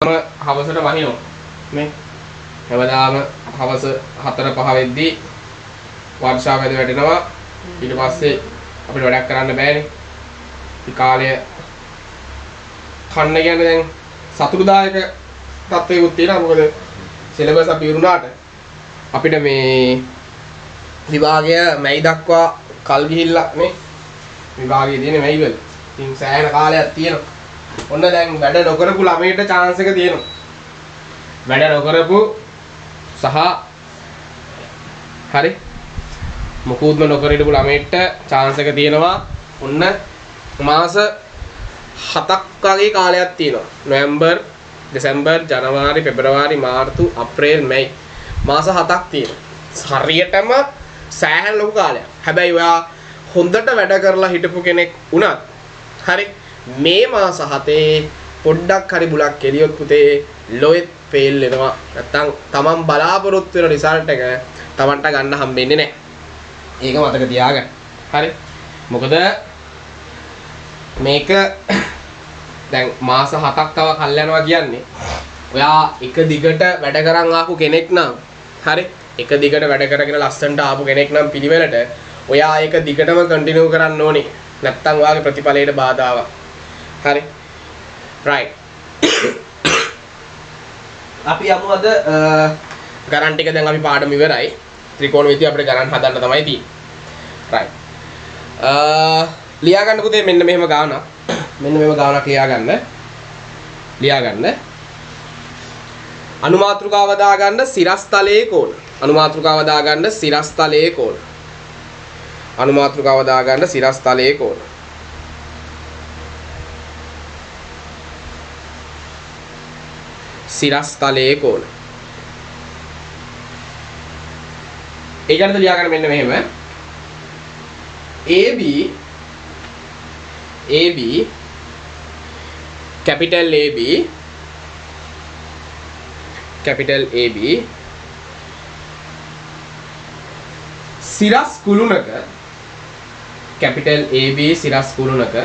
හවසට වහිනවා නේ. හැමදාම හවස 4-5 වෙද්දී වර්ෂාව වැද වැටෙනවා. ඊට පස්සේ අපිට වැඩක් කරන්න බෑනේ. ඒ කාලය කන්න කියන්නේ දැන් සතුටුදායක තත්ත්වයකුත් තියෙනවා. මොකද සිලබස් අපි ඉරුණාට අපිට මේ විභාගය මැයි දක්වා කල් ගිහිල්ලා නේ. විභාගය තියෙන්නේ මැයි වල. ඉතින් සෑහෙන කාලයක් තියෙනවා. ඔන්න දැන් වැඩ නොකරපු ළමයින්ට chance එක තියෙනවා. වැඩ නොකරපු සහ හරි මොකුත්ම නොකර ඉඳපු ළමයින්ට chance එක තියෙනවා. ඔන්න මාස 7ක් වගේ කාලයක් තියෙනවා. නොවැම්බර්, දෙසැම්බර්, ජනවාරි, පෙබරවාරි, මාර්තු, අප්‍රේල්, මැයි මාස 7ක් තියෙනවා. හරියටම සෑහෙන ලොකු කාලයක්. හැබැයි ඔයා හොඳට වැඩ කරලා හිටපු කෙනෙක් වුණත් හරි මේ මාස 7 පොඩ්ඩක් හරි බුලක් කෙලියොත් පුතේ ලොයෙත් ෆේල් වෙනවා. නැත්තම් තමන් බලාපොරොත්තු වෙන රිසල්ට් එක තමන්ට ගන්න හම්බෙන්නේ නැහැ. ඒක මතක තියාගන්න. හරි. මොකද මේක දැන් මාස 7ක් තව කල් යනවා කියන්නේ ඔයා එක දිගට වැඩ කරන් ආපු කෙනෙක් නම් හරි එක දිගට වැඩ කරගෙන ලස්සනට ආපු කෙනෙක් නම් පිළිවෙලට ඔයා ඒක දිගටම කන්ටිනියු කරන්න ඕනේ. නැත්තම් ඔයාගේ ප්‍රතිඵලයට බාධාවක්. හරි රයිට්. අපි යමු අද ගණන් ටික දැන් අපි පාඩම ඉවරයි. ත්‍රිකෝණමිතිය අපිට ගණන් හදන්න තමයි තියෙන්නේ. රයිට්. ලියා ගන්න පුතේ මෙන්න මෙහෙම ගානක්. මෙන්න මෙහෙම ගානක් ලියා ගන්න. ලියා ගන්න. අනුමාත්‍රිකාව දා ගන්න සිරස්තලයේ කෝණ. අනුමාත්‍රිකාව දා ගන්න සිරස්තලයේ කෝණ. අනුමාත්‍රිකාව දා ගන්න සිරස්තලයේ කෝණ. සිරස්තලයේ කෝණ. ඒ ගැනද ලියා ගන්න මෙන්න මෙහෙම. AB capital AB capital AB සිරස් කුළුණක capital AB සිරස් කුළුණක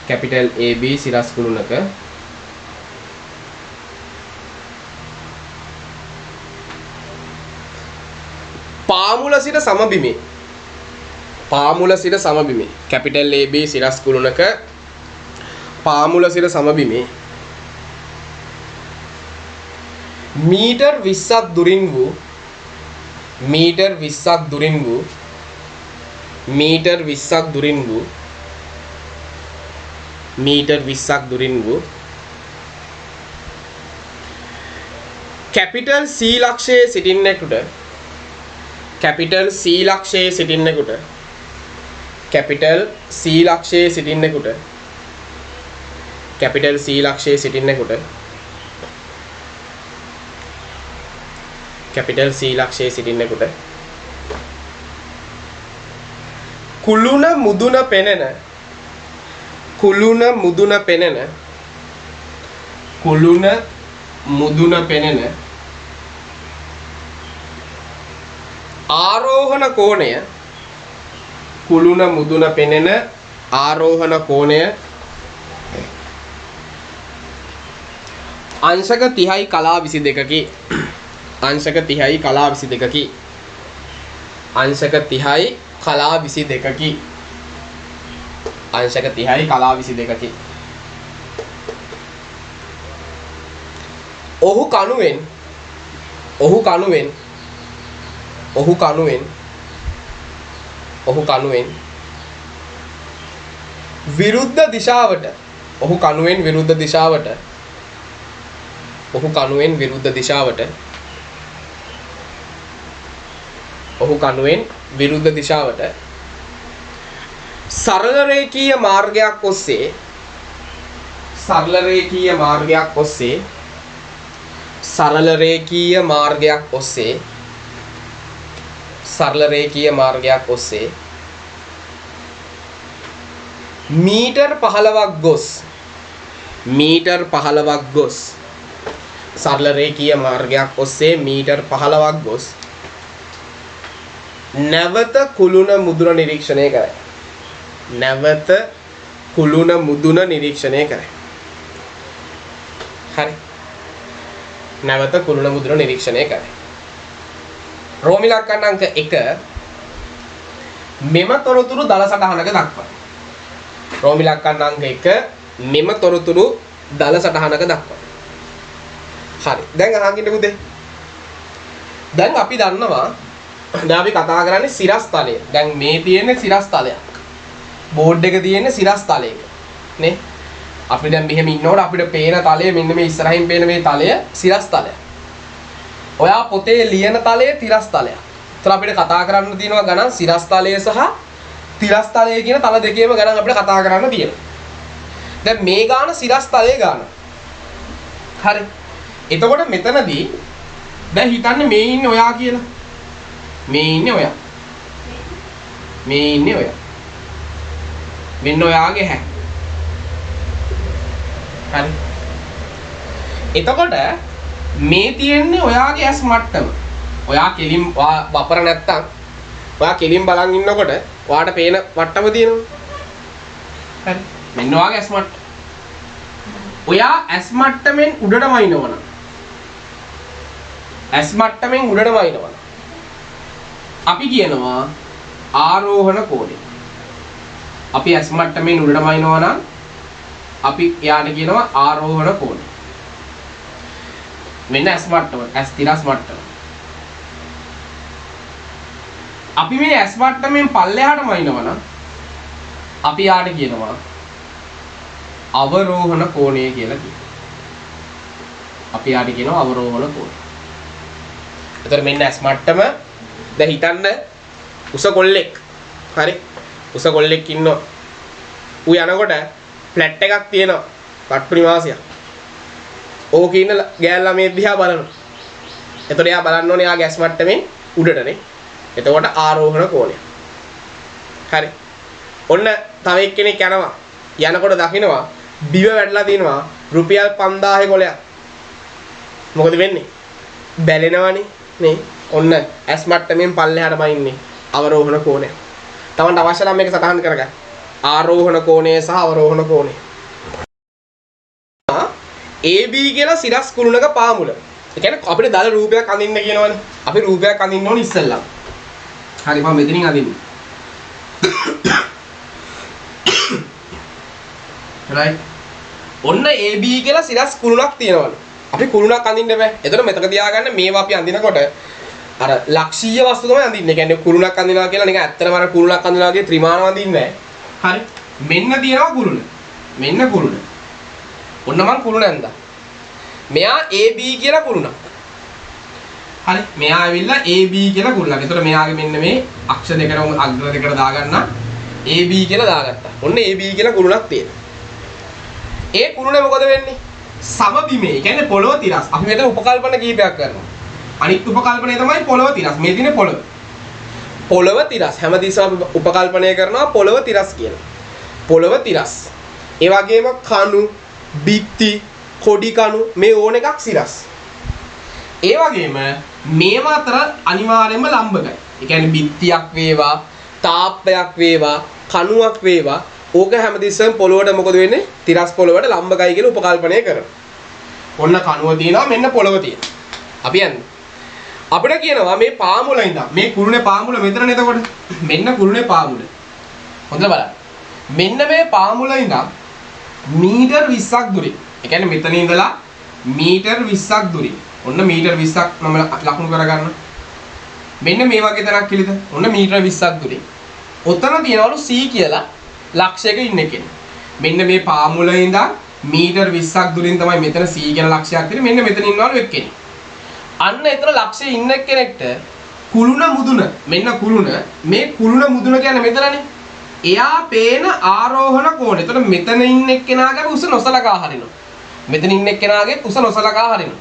capital AB සිරස් කුළුණක පාමුල සිට සමබිමේ capital AB සිරස් කුළුණක පාමුල සිට සමබිමේ මීටර් 20ක් දුරින් වූ මීටර් 20ක් දුරින් වූ කැපිටල් C ලක්ෂයේ සිටින්නෙකුට කැපිටල් C ලක්ෂයේ සිටින්නෙකුට කැපිටල් C ලක්ෂයේ සිටින්නෙකුට කැපිටල් C ලක්ෂයේ සිටින්නෙකුට කැපිටල් C ලක්ෂයේ සිටින්නෙකුට කුළුණ මුදුන පෙනෙන ආරෝහණ කෝණය අංශක 30යි කලා 22කි. අංශක 30යි කලා 22කි. අංශක 30යි කලා 22කි. අංශක 30යි කලා 22කි. ඔහු කණුවෙන් විරුද්ධ දිශාවට සරල රේඛීය මාර්ගයක් ඔස්සේ මීටර් 15ක් ගොස් සරල රේඛීය මාර්ගයක් ඔස්සේ මීටර් 15ක් ගොස් නැවත කුළුණ මුදුන නිරීක්ෂණය කරයි. නැවත කුළුණ මුදුන නිරීක්ෂණය කරයි. හරි. නැවත කුළුණ මුදුන නිරීක්ෂණය කරයි. රෝමි ලක්ෂණ අංක 1 මෙම තොරතුරු දල සටහනක දක්වයි. රෝමි ලක්ෂණ අංක 1 මෙම තොරතුරු දල සටහනක දක්වයි. හරි. දැන් අහන් ඉන්න පුතේ. දැන් අපි දන්නවා දැන් අපි කතා කරන්නේ සිරස් තලය. දැන් මේ තියෙන්නේ සිරස් තලයක්. බෝඩ් එක තියෙන්නේ සිරස් තලයක. නේ? අපි දැන් මෙහෙම ඉන්නකොට අපිට පේන තලය මෙන්න මේ ඉස්සරහින් පේන මේ තලය සිරස් තලයක්. ඔයා පොතේ ලියන තලය තිරස් තලයක්. ඒතර අපිට කතා කරන්න තියෙනවා ගණන් සිරස් තලය සහ තිරස් තලය කියන තල දෙකේම ගණන් අපිට කතා කරන්න තියෙනවා. දැන් මේ ගාන සිරස් තලයේ ගාන. හරි. එතකොට මෙතනදී දැන් හිතන්නේ මේ ඉන්නේ ඔයා කියලා. මේ ඉන්නේ ඔයා. මේ ඉන්නේ ඔයා. මෙන්න ඔයාගේ හැ. හරි. එතකොට මේ තියෙන්නේ ඔයාගේ ඇස් මට්ටම. ඔයා කෙලින් වපර නැත්තම් ඔයා කෙලින් බලන් ඉන්නකොට ඔයාට පේන මට්ටම තියෙනවා. හරි. මෙන්න ඔයාගේ ඇස් මට්ටම. ඔයා ඇස් මට්ටමෙන් උඩට වයින්නවා. ඇස් මට්ටමෙන් උඩට වයින්නවා. අපි කියනවා ආරෝහණ කෝණය. අපි ඇස් මට්ටමෙන් උඩට වයින්නවා නම් අපි එයාට කියනවා ආරෝහණ කෝණය. මෙන්න ඇස් මට්ටම, ඇස් තිරස් මට්ටම. අපි මේ ඇස් මට්ටමෙන් පල්ලෙහාට වයින්නවා නම් අපි යාට කියනවා අවරෝහණ කෝණය කියලා කියනවා. අපි යාට කියනවා අවරෝහණ කෝණය. එතකොට මෙන්න ඇස් මට්ටම. දැන් හිතන්න උස කොල්ලෙක්. හරි. උස කොල්ලෙක් ඉන්නවා. ඌ යනකොට ෆ්ලැට් එකක් තියෙනවා. කට්ටු නිවාසයක්. ඕක ඉන්න ගෑල් ළමයි දිහා බලනවා. එතකොට එයා බලන්න ඕනේ එයා ගෑස් මට්ටමෙන් උඩටනේ. එතකොට ආරෝහණ කෝණය. හරි. ඔන්න තව එක්කෙනෙක් යනවා. යනකොට දකින්නවා බිව වැටලා තියෙනවා රුපියල් 5000 කොලයක්. මොකද වෙන්නේ? බැලෙනවනේ නේ. ඔන්න ඇස් මට්ටමෙන් පල්ලෙහාට බයින්නේ අවරෝහණ කෝණය. තමන්ට අවශ්‍ය නම් මේක සටහන් කරගන්න. ආරෝහණ කෝණය සහ අවරෝහණ කෝණය. AB කියලා සිරස් කුළුණක පාමුල. ඒ කියන්නේ අපිට දාල රූපයක් අඳින්න කියනවනේ. අපි රූපයක් අඳින්න ඕනේ ඉස්සෙල්ලා. හරි මම මෙතනින් අඳින්නේ. right. ඔන්න AB කියලා සිරස් කුළුණක් තියෙනවනේ. අපි කුළුණක් අඳින්න බෑ. එතකොට මෙතක තියාගන්න මේවා අපි අඳිනකොට අර ලක්ෂීය වස්තු තමයි අඳින්නේ. ඒ කියන්නේ කුළුණක් අඳිනවා කියලා නිකන් ඇත්තටම අර කුළුණක් අඳිනවා වගේ ත්‍රිමාණව අඳින්නේ නැහැ. හරි. මෙන්න තියෙනවා කුළුණ. මෙන්න කුළුණ. ඔන්න මං කුළුණ ඇඳා. මෙයා AB කියලා කුළුණක්. හරි. මෙයා ඇවිල්ලා AB කියලා කුළුණක්. ඒතර මෙයාගේ මෙන්න මේ අක්ෂර දෙකම අග්‍ර දෙකට දාගන්න AB කියලා දාගත්තා. ඔන්න AB කියලා කුළුණක් තියෙනවා. ඒ කුළුණේ මොකද වෙන්නේ? සමබිමේ. ඒ කියන්නේ පොළොව තිරස්. අපි මෙතන උපකල්පන කීපයක් කරනවා. අනිත් උපකල්පනය තමයි පොළොව තිරස්. මේ දිනේ පොළොව. පොළොව තිරස්. හැමදීසම අපි උපකල්පනය කරනවා පොළොව තිරස් කියලා. පොළොව තිරස්. ඒ වගේම කණු, බිත්ති, කොඩි කණු මේ ඕන එකක් සිරස්. ඒ වගේම මේවා අතර අනිවාර්යයෙන්ම ලම්බකයි. ඒ කියන්නේ බිත්තියක් වේවා, තාප්පයක් වේවා, කණුවක් වේවා ඕක හැමදීසම පොළොවට මොකද වෙන්නේ? තිරස් පොළොවට ලම්බකයි කියලා උපකල්පනය කරනවා. ඔන්න කණුව තියෙනවා මෙන්න පොළොව තියෙනවා. අපි යන්නේ. අපිට කියනවා මේ පාමුල ඉඳන් මේ කුරුණේ පාමුල මෙතන එතකොට මෙන්න කුරුණේ පාමුල. හොඳට බලන්න. මෙන්න මේ පාමුල ඉඳන් මීටර් 20ක් දුරින්. ඒ කියන්නේ මෙතන ඉඳලා මීටර් 20ක් දුරින්. ඔන්න මීටර් 20ක් මම ලකුණු කරගන්න. මෙන්න මේ වගේ තරක් කිලිද? ඔන්න මීටර් 20ක් දුරින්. ඔතන තියනවලු C කියලා ලක්ෂයක ඉන්න කෙනෙක්. මෙන්න මේ පාමුල ඉඳන් මීටර් 20ක් දුරින් තමයි මෙතන C කියලා ලක්ෂයක් තියෙන්නේ. මෙන්න මෙතන ඉන්නවලු එක්කෙනෙක්. අන්න එතන ලක්ෂයේ ඉන්න කෙනෙක්ට කුළුණ මුදුන මෙන්න කුළුණ මේ කුළුණ මුදුන කියන්නේ මෙතනනේ. එයා පේන ආරෝහණ කෝණය. එතකොට මෙතන ඉන්න එක්කෙනාගේ උස නොසලකා හරිනවා. මෙතන ඉන්න එක්කෙනාගේ උස නොසලකා හරිනවා.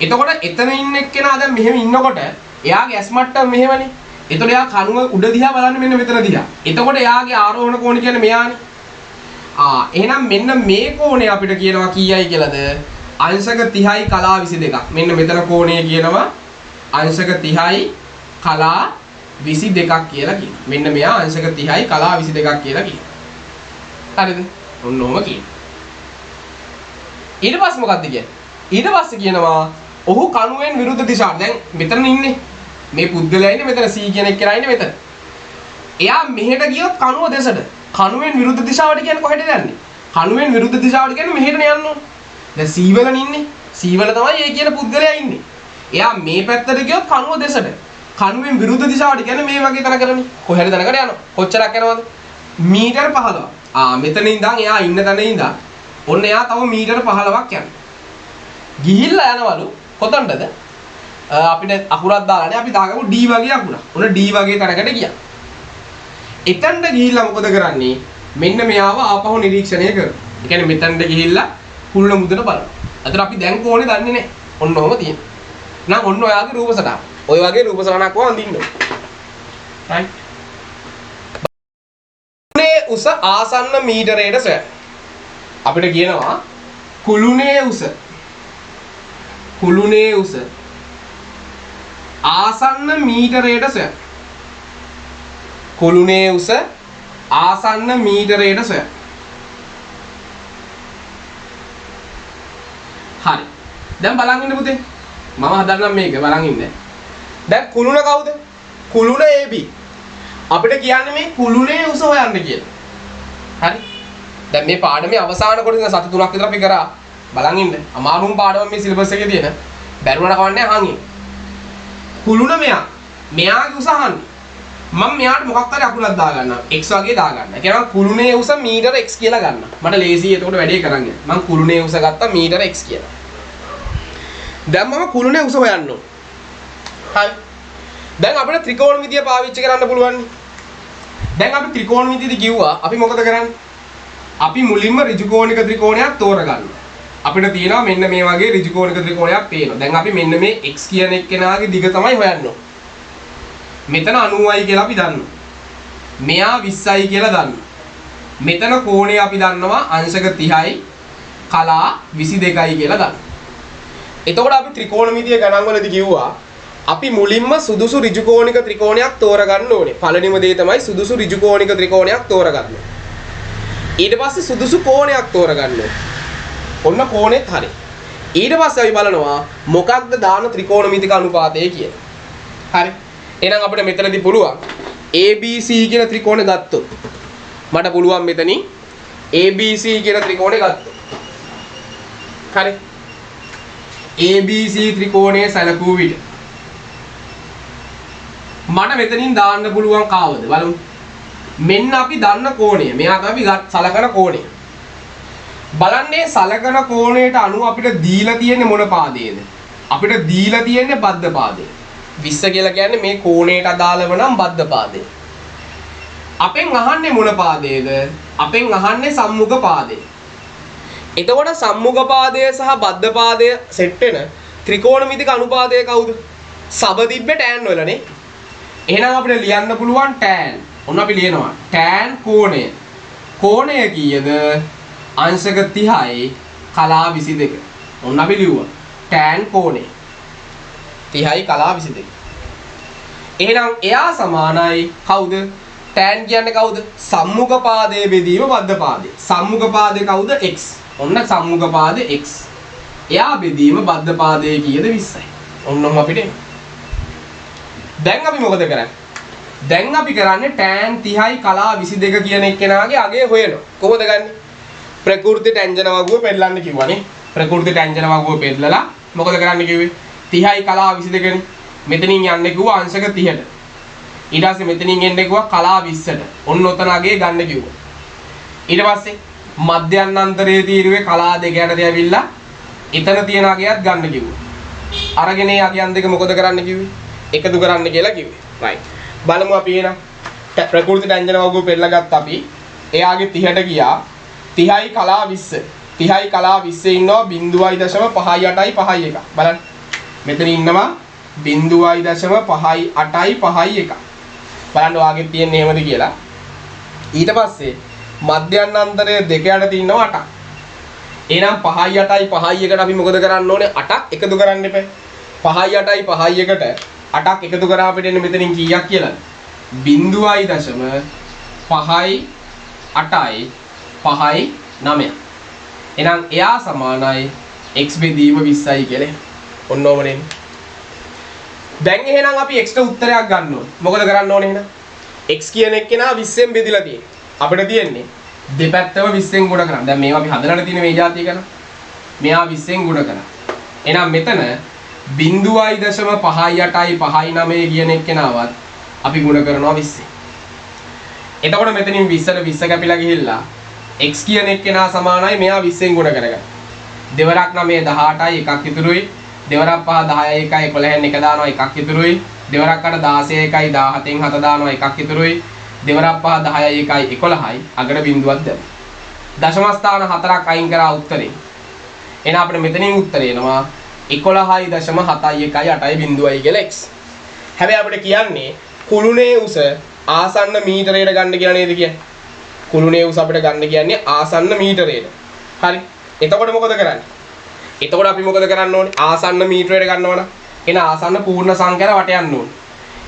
එතකොට එතන ඉන්න එක්කෙනා දැන් මෙහෙම ඉන්නකොට එයාගේ ඇස් මට්ටම මෙහෙමනේ. එතකොට එයා කනුව උඩ දිහා බලන්නේ මෙන්න මෙතන දිහා. එතකොට එයාගේ ආරෝහණ කෝණය කියන්නේ මෙයානේ. එහෙනම් මෙන්න මේ කෝණය අපිට කියනවා කීයයි කියලාද? අංශක 30යි කලා 22ක්. මෙන්න මෙතන කෝණය කියනවා අංශක 30යි කලා 22ක් කියලා කියනවා. මෙන්න මෙයා අංශක 30යි කලා 22ක් කියලා කියනවා. හරිද? ඔන්න ඔහම කියනවා. ඊට පස්සේ මොකක්ද කියන්නේ? ඊට පස්සේ කියනවා ඔහු කණුවෙන් විරුද්ධ දිශාවට. දැන් මෙතන ඉන්නේ. මේ පුද්ගලයා ඉන්නේ මෙතන C කියන එක කියලා ඉන්නේ මෙතන. එයා මෙහෙට ගියොත් කණුව දෙසට. කණුවෙන් විරුද්ධ දිශාවට කියන්නේ කොහෙටද යන්නේ? කණුවෙන් විරුද්ධ දිශාවට කියන්නේ මෙහෙටනේ යන්න ඕනේ. දැන් C වල ඉන්නේ. C වල තමයි ඒ කියන පුද්ගලයා ඉන්නේ. එයා මේ පැත්තට ගියොත් කණුව දෙසට. කණුවෙන් විරුද්ධ දිශාවට කියන්නේ මේ වගේ තැනකටනේ. කොහෙද තැනකට යනවා? කොච්චරක් යනවද? මීටර් 15. මෙතන ඉඳන් එයා ඉන්න තැන ඉඳන් ඔන්න එයා තව මීටර් 15ක් යනවා. ගිහිල්ලා යනවලු කොතනටද? අපිට අකුරක් දාලානේ අපි දාගමු D වගේ අකුරක්. ඔන්න D වගේ තැනකට ගියා. එතනට ගිහිල්ලා මොකද කරන්නේ? මෙන්න මෙයාව ආපහු නිරීක්ෂණය කරනවා. ඒ කියන්නේ මෙතනට ගිහිල්ලා කුල්ල මුදන බලනවා. අතන අපි දැන් කොහොනේ දන්නේ නැහැ. ඔන්න ඔහම තියෙනවා. නම් ඔන්න ඔයාගේ රූප සටහන. ඔය වගේ රූප සටහනක් වань අඳින්න ඕනේ. right. කුළුණේ උස ආසන්න මීටරයට සොයන්න. අපිට කියනවා කුළුණේ උස ආසන්න මීටරයට සොයන්න. කුළුණේ උස ආසන්න මීටරයට සොයන්න. හරි. දැන් බලන් ඉන්න පුතේ. මම හදන්නම් මේක බලන් ඉන්න. දැන් කුළුණ කවුද? කුළුණ AB. අපිට කියන්නේ මේ කුළුණේ උස හොයන්න කියලා. හරි. දැන් මේ පාඩමේ අවසාන කොටස සති 3ක් විතර අපි කරා. බලන් ඉන්න. අමාරුම පාඩම මේ සිලබස් එකේ තියෙන. බැරුණා කවන්නේ අහන්නේ. කුළුණ මෙයාගේ උස අහන්නේ. මම මෙයාට මොකක් හරි අකුරක් දාගන්නවා. x වගේ දාගන්නවා. ඒ කියන්නේ කුළුණේ උස මීටර x කියලා ගන්නවා. මට ලේසියි එතකොට වැඩේ කරන්න. මම කුළුණේ උස ගත්තා මීටර x කියලා. දැන් මම කුළුණේ උස හොයන්න ඕන. හරි. දැන් අපිට ත්‍රිකෝණමිතිය පාවිච්චි කරන්න පුළුවන්. දැන් අපි ත්‍රිකෝණමිතියදී කිව්වා අපි මොකද කරන්නේ? අපි මුලින්ම ඍජුකෝණික ත්‍රිකෝණයක් තෝරගන්නවා. අපිට තියෙනවා මෙන්න මේ වගේ ඍජුකෝණික ත්‍රිකෝණයක් තියෙනවා. දැන් අපි මෙන්න මේ x කියන එක්කෙනාගේ දිග තමයි හොයන්න ඕන. මෙතන 90යි කියලා අපි දන්නවා. මෙයා 20යි කියලා දන්නවා. මෙතන කෝණය අපි දන්නවා අංශක 30යි කලා 22යි කියලා දන්නවා. එතකොට අපි ත්‍රිකෝණමිතිය ගණන් වලදී කිව්වා අපි මුලින්ම සුදුසු ඍජුකෝණික ත්‍රිකෝණයක් තෝරගන්න ඕනේ. පළවෙනිම දේ තමයි සුදුසු ඍජුකෝණික ත්‍රිකෝණයක් තෝරගන්න. ඊට පස්සේ සුදුසු කෝණයක් තෝරගන්න ඕනේ. ඔන්න කෝණෙත් හරි. ඊට පස්සේ අපි බලනවා මොකක්ද දාන ත්‍රිකෝණමිතික අනුපාතය කියලා. හරි. එහෙනම් අපිට මෙතනදී පුළුවන් ABC කියන ත්‍රිකෝණය ගත්තොත් මට පුළුවන් මෙතනින් ABC කියන ත්‍රිකෝණය ගත්තොත්. හරි. ABC ත්‍රිකෝණයේ සැලකුව විට මට මෙතනින් දාන්න පුළුවන් කාවද බලමු. මෙන්න අපි දන්න කෝණය. මෙයා තමයි සලකන කෝණය. බලන්නේ සලකන කෝණයට අනුව අපිට දීලා තියෙන්නේ මොන පාදයේද? අපිට දීලා තියෙන්නේ බද්ධ පාදය. 20 කියලා කියන්නේ මේ කෝණයට අදාළව නම් බද්ධ පාදය. අපෙන් අහන්නේ මොන පාදයේද? අපෙන් අහන්නේ සම්මුඛ පාදය. එතකොට සම්මුඛ පාදය සහ බද්ධ පාදය සෙට් වෙන ත්‍රිකෝණමිතික අනුපාතය කවුද? සබ තිබ්බේ tan වලනේ. එහෙනම් අපිට ලියන්න පුළුවන් tan. ඔන්න අපි ලියනවා tan කෝණය. කෝණය කීයද? අංශක 30යි කලා 22. ඔන්න අපි ලියුවා tan කෝණය 30යි කලා 22. එහෙනම් එයා සමානයි කවුද? tan කියන්නේ කවුද? සම්මුඛ පාදයේ බෙදීම බද්ධ පාදය. සම්මුඛ පාදේ කවුද? x. ඔන්න සම්මුඛ පාදේ x. එයා බෙදීම බද්ධ පාදයේ කීයද? 20යි. ඔන්නම අපිට දැන් අපි මොකද කරන්නේ? දැන් අපි කරන්නේ tan 30යි කලා 22 කියන එක්කෙනාගේ අගය හොයනවා. කොහොමද ගන්නෙ? ප්‍රකෘති ටැන්ජන වගුව පෙන්නන්න කිව්වනේ. ප්‍රකෘති ටැන්ජන වගුව පෙන්නලා මොකද කරන්න කිව්වේ? 30යි කලා 22නේ. මෙතනින් යන්නේ කිව්වා අංශක 30ට. ඊට පස්සේ මෙතනින් එන්නේ කිව්වා කලා 20ට. ඔන්න ඔතන අගේ ගන්න කිව්වා. ඊට පස්සේ මධ්‍යන්තරයේ තීරුවේ කලා දෙකකට ඇවිල්ලා එතන තියෙන අගයත් ගන්න කිව්වා. අරගෙන ඒ අගයන් දෙක මොකද කරන්න කිව්වේ? එකතු කරන්න කියලා කිව්වේ. right. බලමු අපි එහෙනම් ප්‍රකෘති ටැන්ජන වගුව පෙන්නලා ගත්ත අපි එයාගේ 30ට ගියා 30යි කලා 20. 30යි කලා 20 ඉන්නවා 0.581. බලන්න. මෙතන ඉන්නවා 0.581. බලන්න ඔයාගේ තියෙන්නේ එහෙමද කියලා. ඊට පස්සේ මධ්‍යන්තරයේ දෙක යට තියෙනවා 8ක්. එහෙනම් 5.8කට අපි මොකද කරන්න ඕනේ? 8ක් එකතු කරන්න එපා. 5.8කට 8ක් එකතු කරා අපිට එන්නේ මෙතනින් කීයක් කියලාද? 0.581 5යි 9යි. එහෙනම් එයා සමානයි x බෙදීම 20යි කියලා. ඔන්න ඕමනේ. දැන් එහෙනම් අපි x ට උත්තරයක් ගන්න ඕනේ. මොකද කරන්න ඕනේ එහෙනම්? x කියන එක නා 20ෙන් බෙදලා තියෙන්නේ. අපිට තියෙන්නේ දෙපැත්තම 20ෙන් ගුණ කරන්න. දැන් මේවා අපි හදලා තියෙන මේ જાතිය කරා. මෙයා 20ෙන් ගුණ කරා. එහෙනම් මෙතන 0.58යි 5යි 9 කියන එක්කෙනාවත් අපි ගුණ කරනවා 20. එතකොට මෙතනින් 20ට 20 කැපිලා ගිහිල්ලා x කියන එක්කෙනා සමානයි මෙයා 20ෙන් ගුණ කරගන්න. දෙවරක් 9 18යි එකක් ඉතුරුයි. දෙවරක් 5 10යි 1යි 11න් එක දානවා එකක් ඉතුරුයි. දෙවරක් 8 16යි 1යි 17න් 7 දානවා එකක් ඉතුරුයි. දෙවරක් 5 10යි 1යි 11යි අගට බිඳුවක් දැම්මා. දශම ස්ථාන 4ක් අයින් කරා උත්තරේ. එහෙනම් අපිට මෙතනින් උත්තරේ එනවා 11.71 8යි බිඳුවයි කියලා x. හැබැයි අපිට කියන්නේ කුළුණේ උස ආසන්න මීටරයට ගන්න කියලා නේද කියන්නේ? කුළුණේ උස අපිට ගන්න කියන්නේ ආසන්න මීටරයට. හරි. එතකොට මොකද කරන්නේ? එතකොට අපි මොකද කරන්න ඕනේ? ආසන්න මීටරයට ගන්නවනම් එන ආසන්න පූර්ණ සංඛ්‍යාව වටයන්න ඕනේ.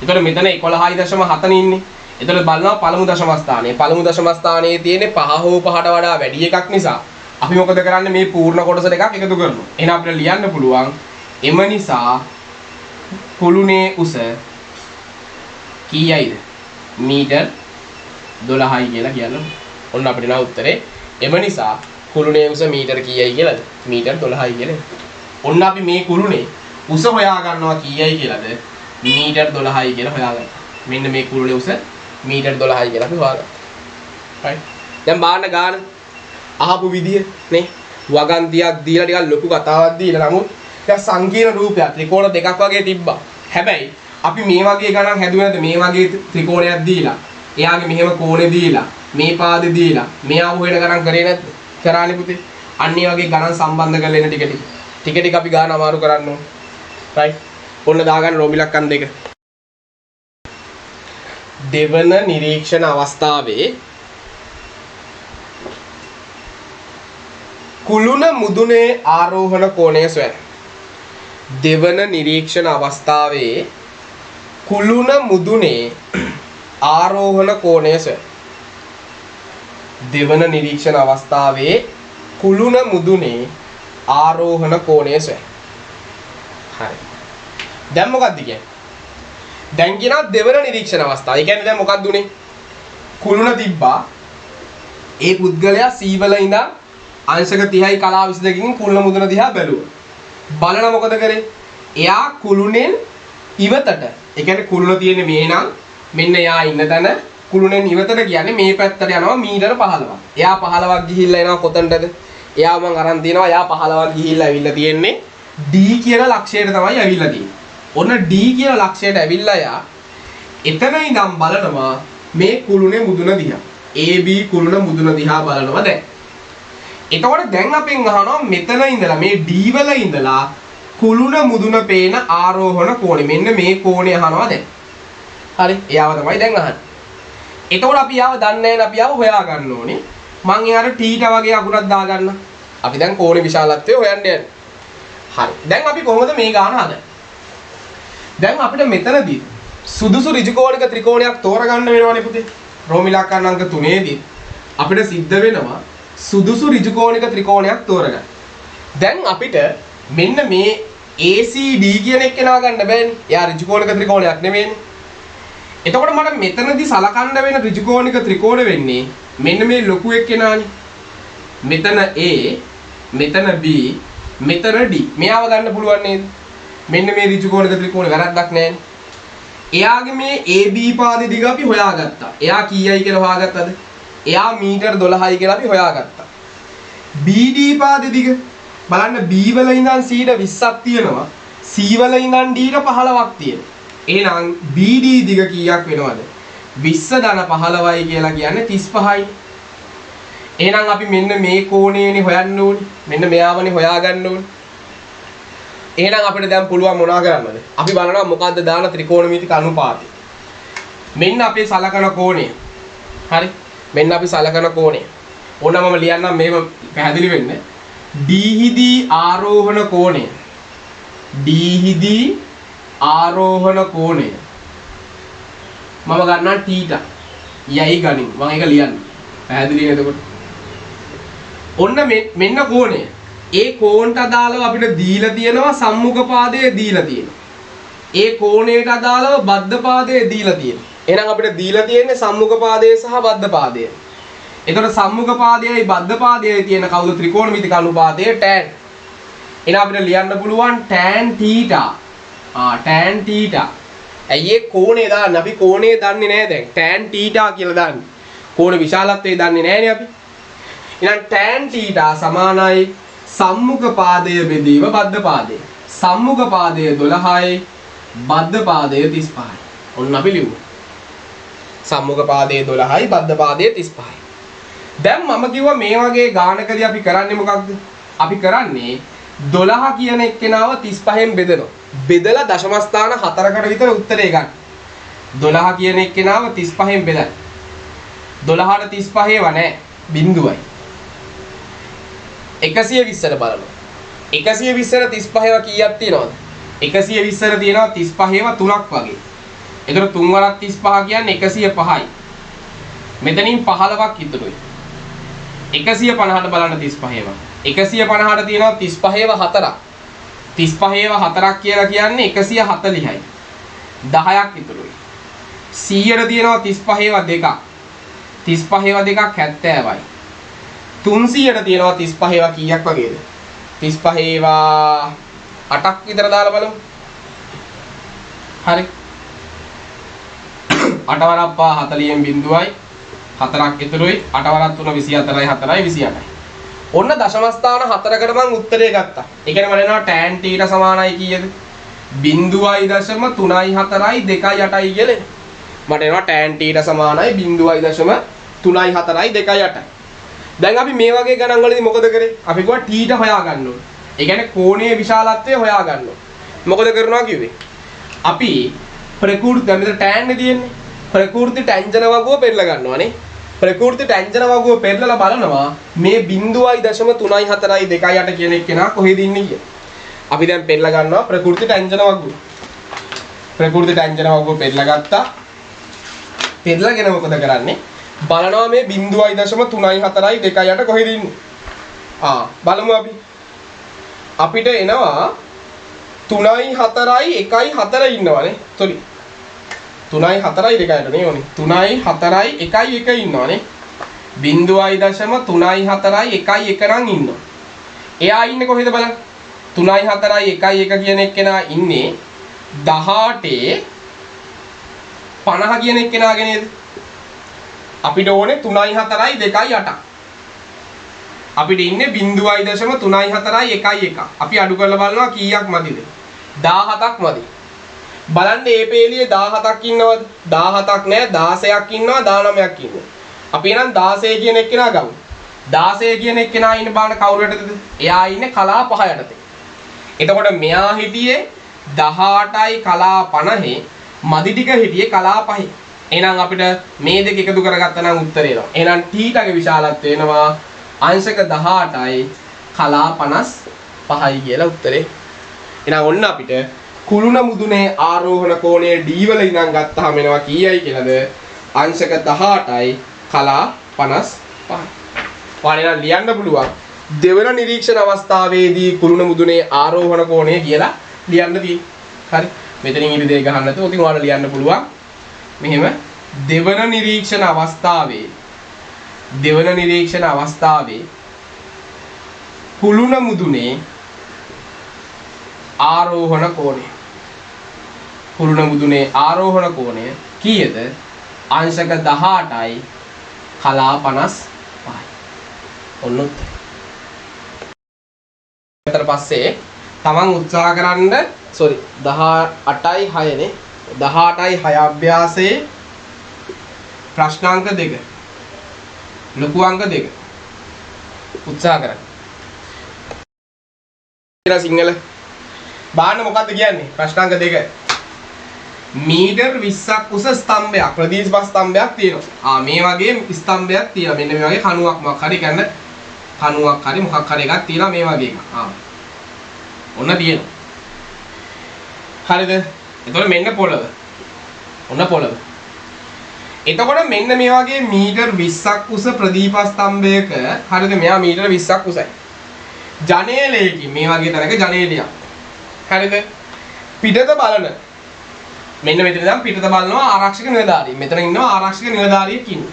එතකොට මෙතන 11.7 නේ ඉන්නේ. එතකොට බලනවා පළමු දශම ස්ථානයේ. පළමු දශම ස්ථානයේ තියෙන්නේ 5 හෝ 5ට වඩා වැඩි එකක් නිසා අපි මොකද කරන්නේ? මේ පූර්ණ කොටස දෙකක් එකතු කරනවා. එහෙනම් අපිට ලියන්න පුළුවන් එම නිසා කුළුණේ උස කීයයිද? මීටර් 12යි කියලා කියන්න. ඔන්න අපිට නා උත්තරේ එම නිසා කුළුණේ උස මීටර කීයයි කියලාද? මීටර් 12යි කියලා. ඔන්න අපි මේ කුළුණේ උස හොයා ගන්නවා කීයයි කියලාද? මීටර් 12යි කියලා හොයාගන්න. මෙන්න මේ කුළුණේ උස මීටර් 12යි කියලා අපි හොයාගත්තා. right. දැන් බාන්න ගාන අහපු විදිය නේ වගන්තියක් දීලා ටිකක් ලොකු කතාවක් දීලා නමුත් ටිකක් සංකීර්ණ රූපයක් ත්‍රිකෝණ දෙකක් වගේ තිබ්බා. හැබැයි අපි මේ වගේ ගණන් හැදුවේ නැද්ද? මේ වගේ ත්‍රිකෝණයක් දීලා එයාගේ මෙහෙම කෝණේ දීලා මේ පාදේ දීලා මෙයා හොයන ගණන් කරේ නැද්ද? කරානේ පුතේ. අන්න ඒ වගේ ගණන් සම්බන්ධ කරලා එන ටික ටික අපි ගාන අමාරු කරන්න ඕන. right. ඔන්න දාගන්න රෝමිලක්කන් දෙක. දෙවන නිරීක්ෂණ අවස්ථාවේ කුළුණ මුදුනේ ආරෝහණ කෝණය සොයන. දෙවන නිරීක්ෂණ අවස්ථාවේ කුළුණ මුදුනේ ආරෝහණ කෝණය සොයන. දෙවන නිරීක්ෂණ අවස්ථාවේ කුළුණ මුදුනේ ආරෝහණ කෝණය සොයන. හරි. දැන් මොකක්ද කියන්නේ? දැන් කියනවා දෙවන නිරීක්ෂණ අවස්ථාව. ඒ කියන්නේ දැන් මොකක්ද උනේ? කුළුණ තිබ්බා. ඒ පුද්ගලයා C වල ඉඳන් අංශක 30යි කලා 22කින් කුළුණ මුදුන දිහා බැලුවා. බලන මොකද කරේ? එයා කුළුණෙන් ඉවතට. ඒ කියන්නේ කුළුණ තියෙන්නේ මේ නම් මෙන්න එයා ඉන්න තැන කුළුණෙන් ඉවතට කියන්නේ මේ පැත්තට යනවා මීටර 15ක්. එයා 15ක් ගිහිල්ලා එනවා කොතනටද? එයා මං අරන් තියනවා එයා 15ක් ගිහිල්ලා ඇවිල්ලා තියෙන්නේ D කියන ලක්ෂයට තමයි ඇවිල්ලා තියෙන්නේ. ඔන්න D කියන ලක්ෂයට ඇවිල්ලා යා එතන ඉඳන් බලනවා මේ කුළුණේ මුදුන දිහා. AB කුළුණ මුදුන දිහා බලනවා දැන්. එතකොට දැන් අපෙන් අහනවා මෙතන ඉඳලා මේ D වල ඉඳලා කුළුණ මුදුන පේන ආරෝහණ කෝණය. මෙන්න මේ කෝණය අහනවා දැන්. හරි. එයාව තමයි දැන් අහන්නේ. එතකොට අපි යාව දන්නේ නැහැ අපි යාව හොයා ගන්න ඕනේ. මං එයාට θ වගේ අකුරක් දාගන්න. අපි දැන් කෝණේ විශාලත්වය හොයන්න යන්නේ. හරි. දැන් අපි කොහොමද මේ ගාන හදන්නේ? දැන් අපිට මෙතනදී සුදුසු ඍජුකෝණික ත්‍රිකෝණයක් තෝරගන්න වෙනවනේ පුතේ. රෝමිලක්කන් අංක 3 දී අපිට සිද්ධ වෙනවා සුදුසු ඍජුකෝණික ත්‍රිකෝණයක් තෝරගන්න. දැන් අපිට මෙන්න මේ ACD කියන එක නා ගන්න බෑනේ. එයා ඍජුකෝණික ත්‍රිකෝණයක් නෙමෙයිනේ. එතකොට මට මෙතනදී සලකන්න වෙන ඍජුකෝණික ත්‍රිකෝණ වෙන්නේ මෙන්න මේ ලොකු එක්කෙනානේ. මෙතන A, මෙතන B, මෙතන D. මෙයාව ගන්න පුළුවන් නේද? මෙන්න මේ ඍජුකෝණික ත්‍රිකෝණේ වැරද්දක් නැහැනේ. එයාගේ මේ AB පාදේ දිග අපි හොයාගත්තා. එයා කීයයි කියලා හොයාගත්තද? එයා මීටර් 12යි කියලා අපි හොයාගත්තා. BD පාදේ දිග බලන්න B වල ඉඳන් C ට 20ක් තියෙනවා. C වල ඉඳන් D ට 15ක් තියෙනවා. එහෙනම් BD දිග කීයක් වෙනවද? 20 ධන 15යි කියලා කියන්නේ 35යි. එහෙනම් අපි මෙන්න මේ කෝණයනේ හොයන්න ඕනේ. මෙන්න මෙයාවනේ හොයාගන්න ඕනේ. එහෙනම් අපිට දැන් පුළුවන් මොනවා කරන්නද? අපි බලනවා මොකද්ද දාන ත්‍රිකෝණමිතික අනුපාතය. මෙන්න අපේ සලකන කෝණය. හරි. මෙන්න අපි සලකන කෝණය. ඕනම මම ලියන්නම් මේක පැහැදිලි වෙන්න. D හිදී ආරෝහණ කෝණය. D හිදී ආරෝහණ කෝණය. මම ගන්නවා θ. යයි ගනින්. මම ඒක ලියන්න. පැහැදිලි නේද එතකොට? ඔන්න මෙන්න කෝණය. ඒ කෝණයට අදාළව අපිට දීලා තියෙනවා සම්මුඛ පාදයේ දීලා තියෙනවා. ඒ කෝණයට අදාළව බද්ධ පාදයේ දීලා තියෙනවා. එහෙනම් අපිට දීලා තියෙන්නේ සම්මුඛ පාදයේ සහ බද්ධ පාදයේ. එතකොට සම්මුඛ පාදයේයි බද්ධ පාදයේයි තියෙන කවුද ත්‍රිකෝණමිතික අනුපාතය tan. එහෙනම් අපිට ලියන්න පුළුවන් tan θ. tan θ. ඇයි ඒ කෝණේ දාන්නේ? අපි කෝණේ දන්නේ නැහැ දැන්. tan θ කියලා දාන්නේ. කෝණ විශාලත්වය දන්නේ නැහැනේ අපි. එහෙනම් tan θ සමානයි සම්මුඛ පාදය බෙදීම බද්ධ පාදය. සම්මුඛ පාදය 12යි බද්ධ පාදය 35යි. ඔන්න අපි ලියමු. සම්මුඛ පාදය 12යි බද්ධ පාදය 35යි. දැන් මම කිව්වා මේ වගේ ගානකදී අපි කරන්නේ මොකක්ද? අපි කරන්නේ 12 කියන එක්කෙනාව 35න් බෙදනවා. බෙදලා දශම ස්ථාන 4කට විතර උත්තරේ ගන්න. 12 කියන එක්කෙනාව 35න් බෙදන්න. 12ට 35 ව නැහැ. බිඳුවයි. 120ට බලනවා. 120ට 35ව කීයක් තියෙනවද? 120ට තියෙනවා 35ව 3ක් වගේ. ඒතර 3 වරක් 35 කියන්නේ 105යි. මෙතනින් 15ක් ඉතුරුයි. 150ට බලන්න 35ව. 150ට තියෙනවා 35ව 4ක්. 35ව 4ක් කියලා කියන්නේ 140යි. 10ක් ඉතුරුයි. 100ට තියෙනවා 35ව 2ක්. 35ව 2ක් 70යි. 300ට තියෙනවා 35ව කීයක් වගේද? 35ව 8ක් විතර දාලා බලමු. හරි. 8 වරක් 5 40න් බිඳුවයි. 4ක් ඉතුරුයි. 8 වරක් 3 24යි 4යි 28යි. ඔන්න දශම ස්ථාන 4කට මම උත්තරේ ගත්තා. ඒ කියන්නේ මම එනවා tan θ සමානයි කීයද? 0.34යි 2යි 8යි කියලා. මට එනවා tan θ සමානයි 0.34යි 2යි 8යි. දැන් අපි මේ වගේ ගණන් වලදී මොකද කරේ? අපි කිව්වා θ හොයා ගන්න ඕනේ. ඒ කියන්නේ කෝණයේ විශාලත්වය හොයා ගන්න ඕනේ. මොකද කරනවා කිව්වේ? අපි ප්‍රකෘති දැන් මෙතන tan නේ තියෙන්නේ. ප්‍රකෘති ටැන්ජන වගුව පෙරලා ගන්නවානේ. ප්‍රකෘති ටැන්ජන වගුව පෙරලලා බලනවා මේ 0.34යි 2යි 8 කියන එක්කෙනා කොහෙද ඉන්නේ කියලා. අපි දැන් පෙරලා ගන්නවා ප්‍රකෘති ටැන්ජන වගුව. ප්‍රකෘති ටැන්ජන වගුව පෙරලා ගත්තා. පෙරලාගෙන මොකද කරන්නේ? බලනවා මේ 0.34යි 2යි 8 කොහෙද ඉන්නේ? බලමු අපි. අපිට එනවා 3යි 4යි 1යි 4 ඉන්නවනේ. sorry. 3යි 4යි 2යිට නේ ඕනේ. 3යි 4යි 1යි 1 ඉන්නවනේ. 0.34යි 1යි 1 නම් ඉන්නවා. එයා ඉන්නේ කොහෙද බලන්න. 3යි 4යි 1යි 1 කියන එක්කෙනා ඉන්නේ 18 50 කියන එක්කෙනාගේ නේද? අපිට ඕනේ 3යි 4යි 2යි 8. අපිට ඉන්නේ 0.34යි 1යි 1. අපි අඩු කරලා බලනවා කීයක් මදිද? 17ක් මදි. බලන්න මේ පේලියේ 17ක් ඉන්නවද? 17ක් නෑ 16ක් ඉන්නවා 19ක් ඉන්නවා. අපි එහෙනම් 16 කියන එක්කෙනා ගමු. 16 කියන එක්කෙනා ඉන්න බලන්න කවුරු යටතේද? එයා ඉන්නේ කලා 5 යටතේ. එතකොට මෙයා හිටියේ 18යි කලා 50 මදි ටික හිටියේ කලා 5. එහෙනම් අපිට මේ දෙක එකතු කරගත්තා නම් උත්තරේ එනවා. එහෙනම් θ ගේ විශාලත්වය වෙනවා අංශක 18යි කලා 55යි කියලා උත්තරේ. එහෙනම් ඔන්න අපිට කුළුණ මුදුනේ ආරෝහණ කෝණයේ d වල ඉඳන් ගත්තාම එනවා කීයයි කියලාද? අංශක 18යි කලා 55යි. ඔයාලා ලියන්න පුළුවන් දෙවන නිරීක්ෂණ අවස්ථාවේදී කුළුණ මුදුනේ ආරෝහණ කෝණය කියලා ලියන්න තියෙන්නේ. හරි. මෙතනින් ඉරි දෙක ගහන්න නැතුව ඉතින් ඔයාලා ලියන්න පුළුවන්. මෙහෙම දෙවන නිරීක්ෂණ අවස්ථාවේ කුළුණ මුදුනේ ආරෝහණ කෝණය. කුළුණ මුදුනේ ආරෝහණ කෝණය කීයද? අංශක 18යි කලා 55යි. ඔන්න උත්තරය. ඊට පස්සේ තමන් උත්සාහ කරන්න 18යි 6 නේ. 18යි 6 අභ්‍යාසයේ ප්‍රශ්නාංක 2 ලොකු අංක 2 උත්සාහ කරන්න. කියලා සිංහල බාන්න මොකද්ද කියන්නේ? ප්‍රශ්නාංක 2 මීටර් 20ක් උස ස්තම්භයක් ප්‍රදීප ස්තම්භයක් තියෙනවා. මේ වගේ ස්තම්භයක් තියෙනවා. මෙන්න මේ වගේ කණුවක් මොකක් හරි ගන්න කණුවක් හරි මොකක් හරි එකක් තියෙනවා මේ වගේ එකක්. ඔන්න තියෙනවා. හරිද? එතකොට මෙන්න පොළව. ඔන්න පොළව. එතකොට මෙන්න මේ වගේ මීටර් 20ක් උස ප්‍රදීප ස්තම්භයක හරිද මෙයා මීටර් 20ක් උසයි. ජනේලයකින් මේ වගේ තැනක ජනේලයක්. හරිද? පිටත බලන මෙන්න මෙතන ඉඳන් පිටත බලනවා ආරක්ෂක නිලධාරියෙක්. මෙතන ඉන්නවා ආරක්ෂක නිලධාරියෙක් ඉන්නේ.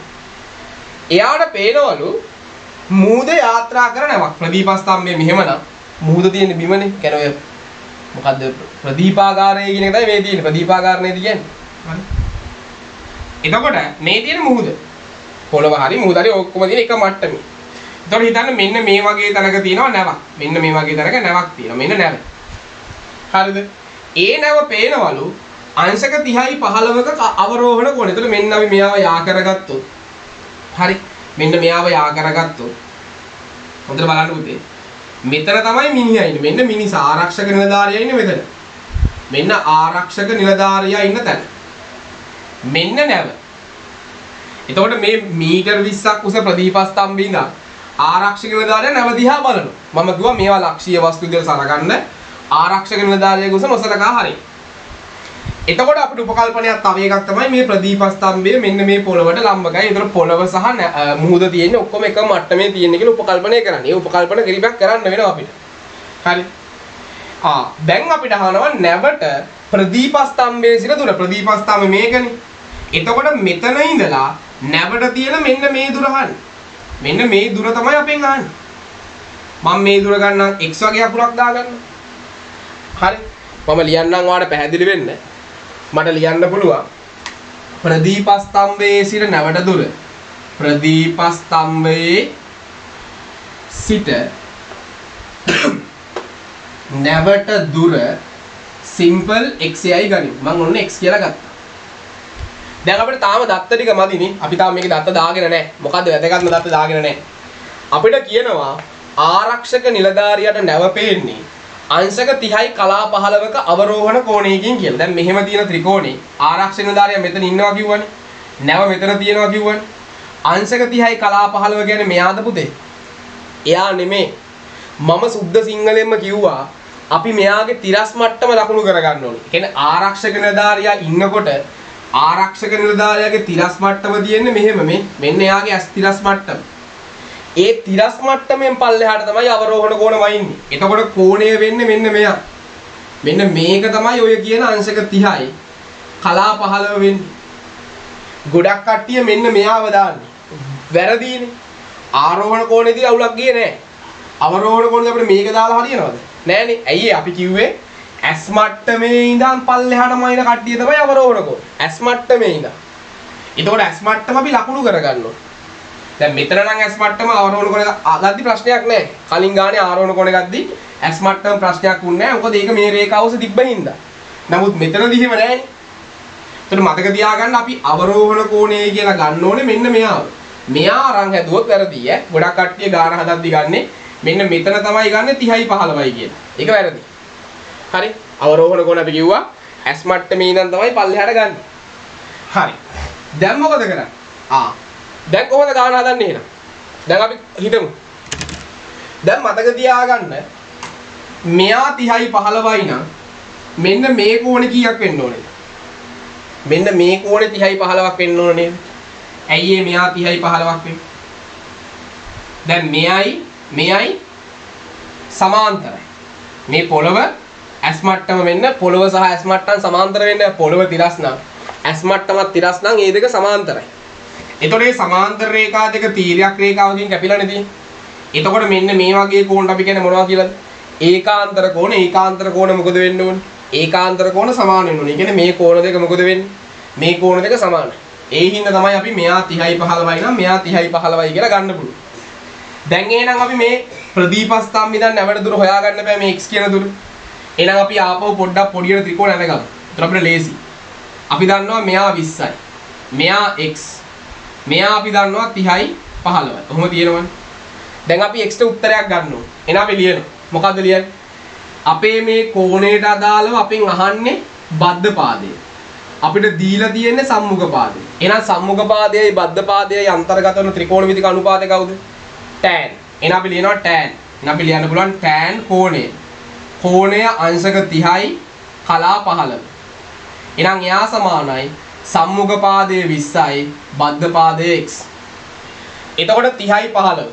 එයාට පේනවලු මූද යාත්‍රා කරනවක් ප්‍රදීප ස්තම්භයේ මෙහෙමනම් මූද තියෙන බිමනේ. කියන්නේ ඔය මොකද්ද ප්‍රදීපාගාරය කියන එක තමයි මේ තියෙන්නේ. ප්‍රදීපාගාර නේද කියන්නේ. හරි. එතකොට මේ තියෙන මුහුද පොළව හරි මුහුද හරි ඔක්කොම තියෙන එක මට්ටමේ. එතකොට හිතන්න මෙන්න මේ වගේ තැනක තියෙනවා නැවක්. මෙන්න මේ වගේ තැනක නැවක් තියෙනවා. මෙන්න නැව. හරිද? ඒ නැව පේනවලු අංශක 30යි 15ක අවරෝහණ කොන. එතකොට මෙන්න අපි මෙයාව යා කරගත්තොත්. හරි. මෙන්න මෙයාව යා කරගත්තොත්. හොඳට බලන්න පුතේ. මෙතන තමයි මිනිහා ඉන්නේ. මෙන්න මිනිසා ආරක්ෂක නිලධාරියා ඉන්නේ මෙතන. මෙන්න ආරක්ෂක නිලධාරියා ඉන්න තැන. මෙන්න නැව. එතකොට මේ මීටර් 20ක් උස ප්‍රදීප ස්තම්භේ ඉඳන් ආරක්ෂක නිලධාරියා නැව දිහා බලනවා. මම කිව්වා මේවා ලක්ෂීය වස්තු විදිහට සලකන්න ආරක්ෂක නිලධාරියාගේ උස නොසලකා හරියි. එතකොට අපිට උපකල්පනයක් තව එකක් තමයි මේ ප්‍රදීප ස්තම්භය මෙන්න මේ පොළවට ලම්බකයි. ඒතර පොළව සහ මුහුද තියෙන්නේ ඔක්කොම එක මට්ටමේ තියෙන්නේ කියලා උපකල්පනය කරන්න. ඒ උපකල්පන කිරීමක් කරන්න වෙනවා අපිට. හරි. දැන් අපිට අහනවා නැවට ප්‍රදීප ස්තම්භයේ සිට දුර ප්‍රදීප ස්තම්භය මේකනේ. එතකොට මෙතන ඉඳලා නැවට තියෙන මෙන්න මේ දුර අහන්න. මෙන්න මේ දුර තමයි අපෙන් අහන්නේ. මම මේ දුර ගන්නම් x වගේ අකුරක් දාගන්න. හරි. මම ලියන්නම් ඔයාලට පැහැදිලි වෙන්න. මට ලියන්න පුළුවන් ප්‍රදීප ස්තම්භයේ සිට නැවට දුර ප්‍රදීප ස්තම්භයේ සිට නැවට දුර සිම්පල් x යයි ගනිමු. මම ඔන්න x කියලා ගත්තා. දැන් අපිට තාම දත්ත ටික මදිනේ. අපි තාම මේකේ දත්ත දාගෙන නැහැ. මොකද්ද වැදගත්ම දත්ත දාගෙන නැහැ. අපිට කියනවා ආරක්ෂක නිලධාරියට නැව පේන්නේ අංශක 30යි කලා 15ක අවරෝහණ කෝණයකින් කියලා. දැන් මෙහෙම තියෙන ත්‍රිකෝණේ ආරක්ෂක නිලධාරියා මෙතන ඉන්නවා කිව්වනේ. නැව මෙතන තියෙනවා කිව්වනේ. අංශක 30යි කලා 15 කියන්නේ මෙයාද පුතේ? එයා නෙමේ. මම සුද්ධ සිංහලෙන්ම කිව්වා අපි මෙයාගේ තිරස් මට්ටම ලකුණු කරගන්න ඕනේ. කියන්නේ ආරක්ෂක නිලධාරියා ඉන්නකොට ආරක්ෂක නිලධාරියාගේ තිරස් මට්ටම තියෙන්නේ මෙහෙම මෙන්න එයාගේ ඇස් තිරස් මට්ටම. ඒ තිරස් මට්ටමෙන් පල්ලෙහාට තමයි අවරෝහණ කෝණ වයින්නේ. එතකොට කෝණය වෙන්නේ මෙන්න මෙයා. මෙන්න මේක තමයි ඔය කියන අංශක 30යි කලා 15 වෙන්නේ. ගොඩක් කට්ටිය මෙන්න මෙයාව දාන්නේ. වැරදීනේ. ආරෝහණ කෝණේදී අවුලක් ගියේ නෑ. අවරෝහණ කෝණේ අපිට මේක දාලා හරියනවද? නෑනේ. ඇයි අපි කිව්වේ ඇස් මට්ටමේ ඉඳන් පල්ලෙහාටම වයින් කට්ටිය තමයි අවරෝහණ කෝණ. ඇස් මට්ටමේ ඉඳන්. එතකොට ඇස් මට්ටම අපි ලකුණු කරගන්න ඕනේ. දැන් මෙතන නම් ඇස් මට්ටම ආරෝහණ කොන ගද්දි ප්‍රශ්නයක් නැහැ. කලින් ගානේ ආරෝහණ කොන ගද්දි ඇස් මට්ටම ප්‍රශ්නයක් වුණේ නැහැ. මොකද ඒක මේ රේඛාව ඔස්සේ තිබ්බ හින්දා. නමුත් මෙතනදී එහෙම නැහැනේ. ඒතර මතක තියාගන්න අපි අවරෝහණ කෝණය කියලා ගන්න ඕනේ මෙන්න මෙයාව. මෙයා අරන් හැදුවොත් වැරදි ඈ. ගොඩක් කට්ටිය ගාන හදද්දි ගන්නෙ මෙන්න මෙතන තමයි ගන්නෙ 30යි 15යි කියලා. ඒක වැරදි. හරි. අවරෝහණ කෝණ අපි කිව්වා ඇස් මට්ටමේ ඉඳන් තමයි පල්ලෙහාට ගන්න. හරි. දැන් මොකද කරන්නේ? දැන් කොහොමද ගාන හදන්නේ එහෙනම්? දැන් අපි හිතමු. දැන් මතක තියාගන්න මෙයා 30යි 15යි නම් මෙන්න මේ කෝණේ කීයක් වෙන්න ඕනේද? මෙන්න මේ කෝණේ 30යි 15ක් වෙන්න ඕන නේද? ඇයි මෙයා 30යි 15ක් වෙන්නේ? දැන් මෙයයි සමාන්තරයි. මේ පොළව ඇස් මට්ටම වෙන්න පොළව සහ ඇස් මට්ටම් සමාන්තර වෙන්න පොළව තිරස් නම් ඇස් මට්ටමත් තිරස් නම් මේ දෙක සමාන්තරයි. එතකොට මේ සමාන්තර රේඛා දෙක තීරයක් රේඛාවකින් කැපිලානේ තියෙන්නේ. එතකොට මෙන්න මේ වගේ කෝණ අපි කියන්නේ මොනවා කියලාද? ඒකාන්තර කෝණ මොකද වෙන්න ඕනේ? ඒකාන්තර කෝණ සමාන වෙන්න ඕනේ. ඒ කියන්නේ මේ කෝණ දෙක මොකද වෙන්නේ? මේ කෝණ දෙක සමානයි. ඒ හින්දා තමයි අපි මෙයා 30යි 15යි නම් මෙයා 30යි 15යි කියලා ගන්න පුළුවන්. දැන් එහෙනම් අපි මේ ප්‍රදීප ස්තම්භ ඉඳන් නැවට දුර හොයාගන්න බෑ මේ x කියන දුර. එහෙනම් අපි ආපහු පොඩ්ඩක් පොඩියට ත්‍රිකෝණ අඳගමු. ඒතර අපිට ලේසි. අපි දන්නවා මෙයා 20යි. මෙයා x. මෙයා අපි දන්නවා 30යි 15යි. කොහොම තියෙනවනේ. දැන් අපි x ට උත්තරයක් ගන්න ඕනේ. එහෙනම් අපි ලියනවා. මොකද්ද ලියන්නේ? අපේ මේ කෝණයට අදාළව අපෙන් අහන්නේ බද්ධ පාදය. අපිට දීලා තියෙන්නේ සම්මුඛ පාදය. එහෙනම් සම්මුඛ පාදයයි බද්ධ පාදයයි අන්තර්ගත වන ත්‍රිකෝණ විදික අනුපාතය කවුද? tan. එහෙනම් අපි ලියනවා tan. එහෙනම් අපි ලියන්න පුළුවන් tan කෝණය. කෝණය අංශක 30යි කලා 15. එහෙනම් එයා සමානයි සම්මුඛ පාදයේ 20යි බද්ධ පාදයේ x. එතකොට 30යි 15.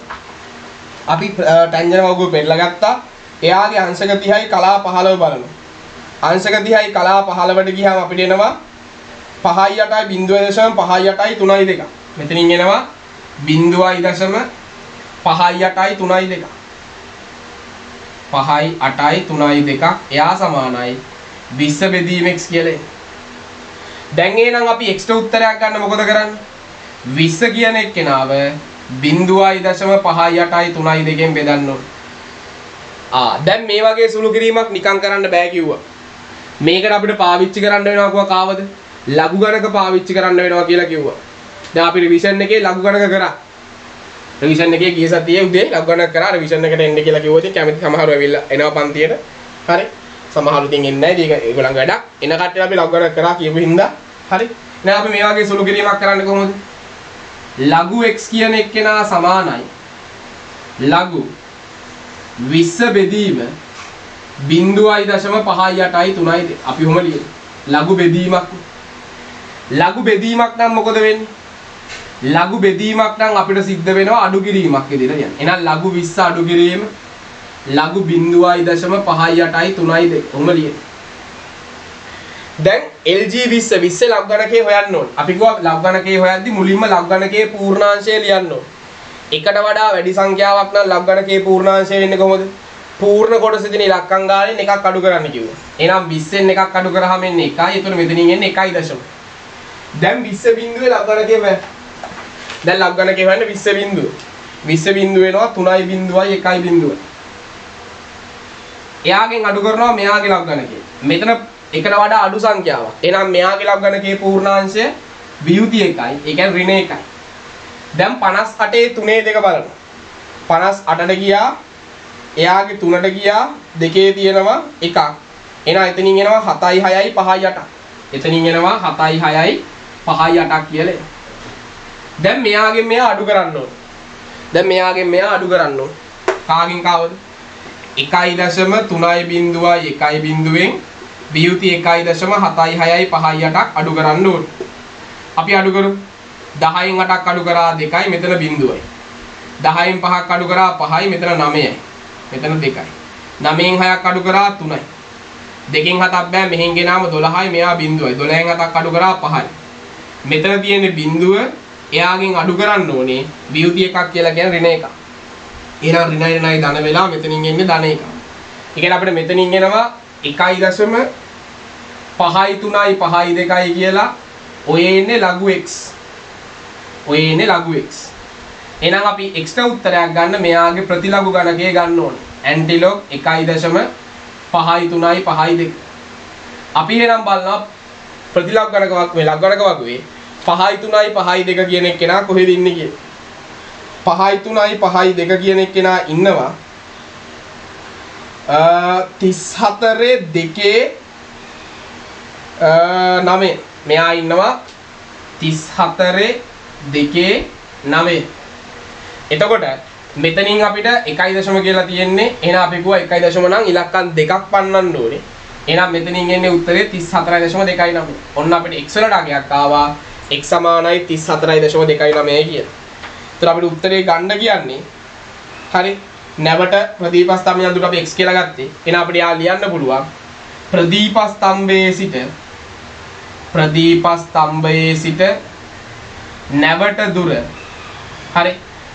අපි ටැන්ජන්ට් වර්ගය පෙරලා ගත්තා. එයාගේ අංශක 30යි කලා 15 බලනවා. අංශක 30යි කලා 15ට ගියාම අපිට එනවා 5යි 8යි 0.5යි 8යි 3යි 2. මෙතනින් එනවා 0.5යි 8යි 3යි 2. 5යි 8යි 3යි 2 එයා සමානයි 20 බෙදීම x කියලා. දැන් එහෙනම් අපි x ට උත්තරයක් ගන්න මොකද කරන්නේ? 20 කියන එක්කෙනාව 0.5යි 8යි 3යි 2ෙන් බෙදන්න ඕන. දැන් මේ වගේ සුළු කිරීමක් නිකන් කරන්න බෑ කිව්වා. මේකට අපිට පාවිච්චි කරන්න වෙනවා කිව්වා කාවද? ලඝු ගණක පාවිච්චි කරන්න වෙනවා කියලා කිව්වා. දැන් අපි රිවිෂන් එකේ ලඝු ගණක කරා. රිවිෂන් එකේ ගිය සතියේ උදේ ලඝු ගණක කරා රිවිෂන් එකට එන්න කියලා කිව්වොත් කැමති සමහරව ඇවිල්ලා එනවා පන්තියට. හරි. සමහරව ඉතින් එන්නේ නැහැ. ඒක ඒගොල්ලන් වැඩක්. එන කට්ටිය අපි ලඝු ගණක කරා කියපු හින්දා. හරි. දැන් අපි මේ වගේ සුළු කිරීමක් කරන්න කොහොමද? ලඝු x කියන එක්කෙනා සමානයි ලඝු 20 බෙදීම 0.5යි 8යි 3යි 2. අපි කොහොම ලියන්නේ? ලඝු බෙදීමක්. ලඝු බෙදීමක් නම් මොකද වෙන්නේ? ලඝු බෙදීමක් නම් අපිට සිද්ධ වෙනවා අඩු කිරීමක් විදිහට යන්න. එහෙනම් ලඝු 20 අඩු කිරීම ලඝු 0.5යි 8යි 3යි 2. කොහොම ලියන්නේ? දැන් LG 20 ලඝු ගණකේ හොයන්න ඕන. අපි කිව්වා ලඝු ගණකේ හොයද්දි මුලින්ම ලඝු ගණකේ පූර්ණාංශය ලියන්න ඕන. එකට වඩා වැඩි සංඛ්‍යාවක් නම් ලඝු ගණකේ පූර්ණාංශය වෙන්නේ කොහොමද? පූර්ණ කොටසේ තියෙන ඉලක්කම් ගානෙන් එකක් අඩු කරන්න කිව්වා. එහෙනම් 20න් එකක් අඩු කරාම එන්නේ 1යි. එතකොට මෙතනින් එන්නේ 1.0. දැන් 20 බිඳුවේ ලඝු ගණකේ හොයන්න. දැන් ලඝු ගණකේ හොයන්න 20 බිඳුව. 20 බිඳුව වෙනවා 3.0යි 1.0. එයාගෙන් අඩු කරනවා මෙයාගේ ලඝු ගණකේ. මෙතන එකට වඩා අඩු සංඛ්‍යාවක්. එහෙනම් මෙයාගේ ලඝු ගණකේ පූර්ණාංශය වියුති 1යි. ඒ කියන්නේ ඍණ 1යි. දැන් 58 3 2 බලන්න. 58ට ගියා එයාගේ 3ට ගියා දෙකේ තියෙනවා 1ක්. එහෙනම් එතනින් එනවා 7යි 6යි 5යි 8ක්. එතනින් එනවා 7යි 6යි 5යි 8ක් කියලා. දැන් මෙයාගෙන් මෙයා අඩු කරන්න ඕන. දැන් මෙයාගෙන් මෙයා අඩු කරන්න ඕන. කාගෙන් කාවද? 1.3යි බිඳුවයි 1යි බිඳුවෙන් වියුති 1.7යි 6යි 5යි 8ක් අඩු කරන්න ඕන. අපි අඩු කරමු. 10න් 8ක් අඩු කරා 2යි මෙතන බිඳුවයි. 10න් 5ක් අඩු කරා 5යි මෙතන 9යි. මෙතන 2යි. 9න් 6ක් අඩු කරා 3යි. 2කින් 7ක් බෑ මෙහෙන් ගෙනාම 12යි මෙයා බිඳුවයි. 12න් 7ක් අඩු කරා 5යි. මෙතන තියෙන බිඳුව එයාගෙන් අඩු කරන්න ඕනේ වියුති එකක් කියලා කියන ඍණ එකක්. එහෙනම් ඍණයි ධන වෙලා මෙතනින් එන්නේ ධන එකක්. ඒ කියන්නේ අපිට මෙතනින් එනවා 1.5යි 3යි 5යි 2යි කියලා ඔය එන්නේ ලඝු x. ඔය එන්නේ ලඝු x. එහෙනම් අපි x ට උත්තරයක් ගන්න මෙයාගේ ප්‍රතිලඝු ගණකය ගන්න ඕනේ. ඇන්ටිලොග් 1.5යි 3යි 5යි 2. අපි එහෙනම් බලනවා ප්‍රතිලඝු ගණකයක් මේ ලඝු ගණක වගේ 5යි 3යි 5යි 2 කියන එක්කෙනා කොහෙද ඉන්නේ කියලා. 5යි 3යි 5යි 2 කියන එක්කෙනා ඉන්නවා 34 2 9. මෙයා ඉන්නවා 34 2 9. එතකොට මෙතනින් අපිට 1.0 කියලා තියෙන්නේ. එහෙනම් අපි කිව්වා 1.0 නම් ඉලක්කම් දෙකක් පන්නන්න ඕනේ. එහෙනම් මෙතනින් එන්නේ උත්තරේ 34.29. ඔන්න අපිට x වලට අගයක් ආවා x සමානයි 34.29 කියලා. ඒතර අපිට උත්තරේ ගන්න කියන්නේ හරි නැවට ප්‍රදීපස්තම්භය අඳුර අපි x කියලා ගත්තේ. එහෙනම් අපිට යා ලියන්න පුළුවන් ප්‍රදීපස්තම්භයේ සිට නැවට දුර හරි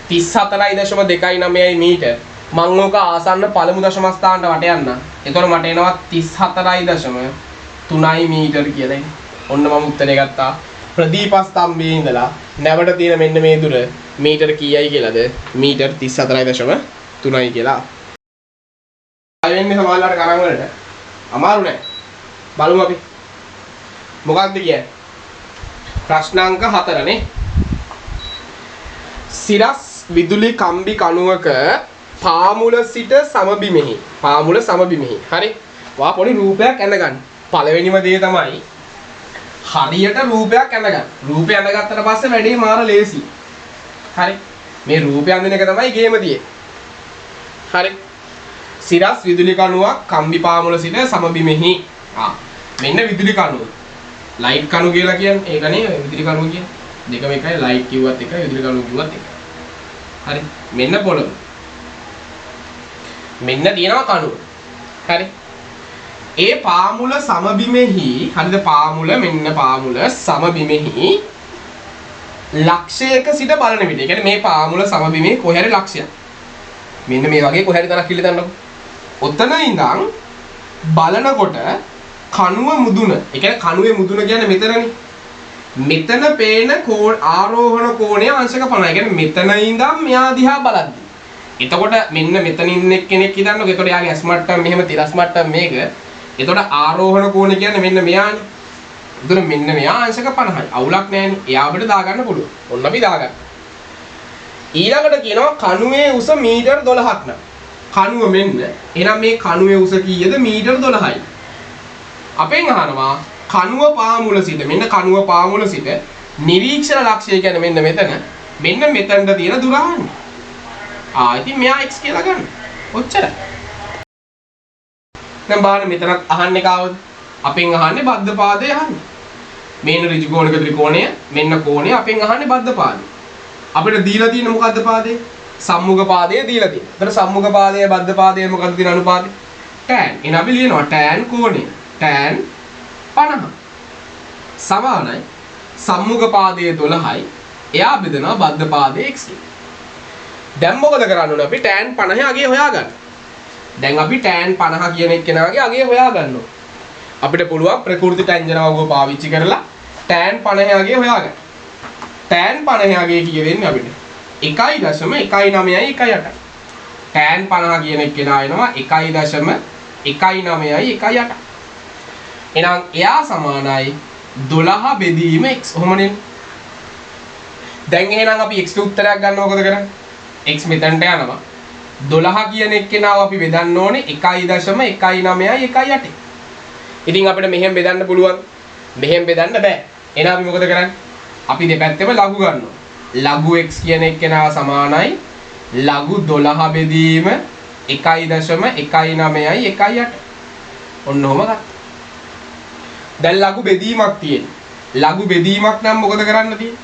34.29 මීටර්. මම ඕක ආසන්න පළමු දශම ස්ථානට වට යන්න. එතකොට මට එනවා 34.3 මීටර් කියලා. ඔන්න මම උත්තරේ ගත්තා. ප්‍රදීපස්තම්භයේ ඉඳලා නැවට තියෙන මෙන්න මේ දුර මීටර් කීයයි කියලාද? මීටර් 34.3යි කියලා. අයෙන්නේ සමානලට ගණන් වලට අමාරු නෑ. බලමු අපි. මොකක්ද කියන්නේ? ප්‍රශ්නාංක 4 නේ. සිරස් විදුලි කම්බි කණුවක පාමුල සිට සමබිමෙහි. පාමුල සමබිමෙහි. හරි. වා පොඩි රූපයක් ඇඳගන්න. පළවෙනිම දේ තමයි හරියට රූපයක් ඇඳගන්න. රූපය ඇඳගත්තට පස්සේ වැඩේ මාර ලේසි. හරි. මේ රූපය අඳින එක තමයි ගේම තියෙන්නේ. හරි. සිරස් විදුලි කණුවක් කම්බි පාමුල සිට සමබිමෙහි. මෙන්න විදුලි කණුව. ලයිට් කණු කියලා කියන්නේ ඒකනේ විදුලි කණුව කියන්නේ. දෙකම එකයි ලයිට් කිව්වත් එකයි විදුලි කණුව කිව්වත් එකයි. හරි. මෙන්න පොළොව. මෙන්න තියෙනවා කණුව. හරි. ඒ පාමුල සමබිමෙහි හරිද පාමුල මෙන්න පාමුල සමබිමෙහි ලක්ෂයක සිට බලන විට. ඒ කියන්නේ මේ පාමුල සමබිමේ කොහේ හරි ලක්ෂයක්. මෙන්න මේ වගේ කොහේ හරි තනක් කිල්ල දාන්නකො. ඔතන ඉඳන් බලනකොට කණුව මුදුන. ඒ කියන්නේ කණුවේ මුදුන කියන්නේ මෙතනනේ. මෙතන පේන ආරෝහණ කෝණය අංශක 50. ඒ කියන්නේ මෙතන ඉඳන් මෙයා දිහා බලද්දි. එතකොට මෙන්න මෙතන ඉන්න කෙනෙක් හිතන්නකො. එතකොට යාගේ ඇස් මට්ටම් මෙහෙම තිරස් මට්ටම් මේක. එතකොට ආරෝහණ කෝණය කියන්නේ මෙන්න මෙයානේ. එතකොට මෙන්න මෙයා අංශක 50යි. අවුලක් නැහැනේ. එයා අපිට දාගන්න පුළුවන්. ඔන්න අපි දාගන්න. ඊළඟට කියනවා කණුවේ උස මීටර් 12ක් නම්. කණුව මෙන්න. එහෙනම් මේ කණුවේ උස කීයද? මීටර් 12යි. අපෙන් අහනවා කණුව පාමුල සිට මෙන්න කණුව පාමුල සිට නිරීක්ෂණ ලක්ෂය කියන්නේ මෙන්න මෙතන. මෙන්න මෙතනට තියෙන දුර අහන්නේ. ඉතින් මෙයා x කියලා ගන්න. ඔච්චරයි. දැන් බලන්න මෙතනත් අහන්නේ කාවද? අපෙන් අහන්නේ බද්ධ පාදය අහන්නේ. මේන ඍජු කෝණක ත්‍රිකෝණය මෙන්න කෝණය අපෙන් අහන්නේ බද්ධ පාදය. අපිට දීලා තියෙන මොකද්ද පාදේ? සම්මුඛ පාදය දීලා තියෙනවා. එතන සම්මුඛ පාදය බද්ධ පාදය මොකද්ද තියෙන අනුපාතය? tan. එහෙනම් අපි ලියනවා tan කෝණය. tan 50 සමානයි සම්මුඛ පාදයේ 12යි. එයා බෙදනවා බද්ධ පාදයේ x కి. දැන් මොකද කරන්න ඕනේ අපි tan 50 අගේ හොයාගන්න. දැන් අපි tan 50 කියන එක්කෙනාගේ අගේ හොයාගන්න ඕනේ. අපිට පුළුවන් ප්‍රකෘති ටැන්ජනාවක පාවිච්චි කරලා tan 50 අගේ හොයාගන්න. tan 50 අගේ කියෙන්නේ අපිට 1.1918. tan 50 කියන එක්කෙනා එනවා 1.1918. එහෙනම් එයා සමානයි 12 බෙදීම x. ඔහොමනේ. දැන් එහෙනම් අපි x ට උත්තරයක් ගන්න මොකද කරන්නේ? x මෙතනට යනවා. 12 කියන එක්කෙනාව අපි බෙදන්න ඕනේ 1.1918. ඉතින් අපිට මෙහෙම බෙදන්න පුළුවන්. මෙහෙම බෙදන්න බෑ. එහෙනම් අපි මොකද කරන්නේ? අපි දෙපැත්තෙම ලඝු ගන්නවා. ලඝු x කියන එක්කෙනාව සමානයි ලඝු 12 බෙදීම 1.1918. ඔන්න ඔහම ගත්තා. දැන් ලඝු බෙදීමක් තියෙනවා. ලඝු බෙදීමක් නම් මොකද කරන්න තියෙන්නේ?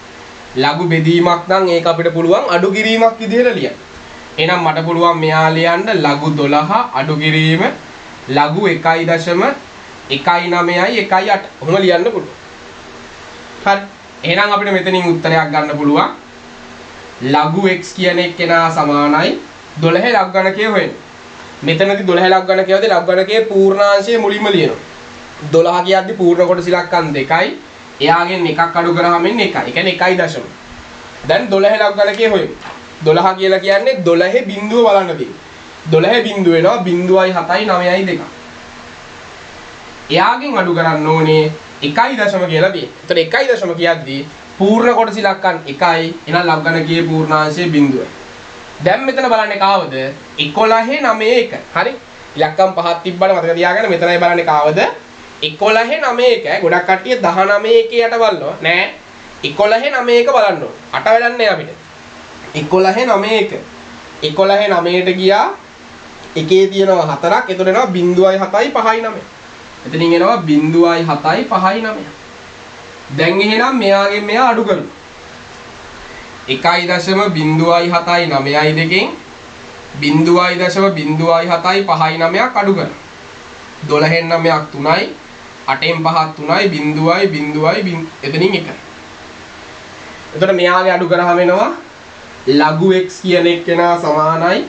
ලඝු බෙදීමක් නම් ඒක අපිට පුළුවන් අඩු කිරීමක් විදිහට ලියන්න. එහෙනම් මට පුළුවන් මෙයා ලියන්න ලඝු 12 අඩු කිරීම ලඝු 1.1918. ඔහොම ලියන්න පුළුවන්. හරි. එහෙනම් අපිට මෙතනින් උත්තරයක් ගන්න පුළුවන්. ලඝු x කියන එක්කෙනා සමානයි 12 ලඝු ගණකය හොයන්න. මෙතනදී 12 ලඝු ගණකයවද ලඝු ගණකයේ පූර්ණාංශය මුලින්ම ලියනවා. 12 කියද්දි පූර්ණ කොටස ඉලක්කම් 2යි. එයාගෙන් එකක් අඩු කරාම ඉන්නේ 1යි. ඒ කියන්නේ 1.0. දැන් 12 ලඝු ගණකය හොයමු. 12 කියලා කියන්නේ 12 බිඳුව බලන්න තියෙන්නේ. 12 බිඳුව වෙනවා 0.792. එයාගෙන් අඩු කරන්න ඕනේ 1.0 කියලා තියෙන්නේ. එතකොට 1.0 කියද්දි පූර්ණ කොටස ඉලක්කම් 1යි. එහෙනම් ලඝු ගණකයේ පූර්ණාංශය බිඳුවයි. දැන් මෙතන බලන්නේ කාවද? 11.91. හරි. ඉලක්කම් පහක් තිබ්බට මතක තියාගන්න මෙතනයි බලන්නේ කාවද? 11.91. ගොඩක් කට්ටිය 19.1 යට බලනවා. නෑ. 11.91 බලන්න ඕන. 8 වෙලක් නෑ අපිට. 11.91. 11.9ට ගියා. එකේ තියෙනවා 4ක්. එතකොට එනවා 0.759. එතනින් එනවා 0.759. දැන් එහෙනම් මෙයාගෙන් මෙයා අඩු කරනවා. 1.0.792 දෙකෙන් 0.0.759ක් අඩු කරනවා. 12න් 9ක් 3යි 8න් 5ක් 3යි 0.0 එතනින් 1යි. එතකොට මෙයාගේ අඩු කරාම වෙනවා ලඝු x කියන එක්කෙනා සමානයි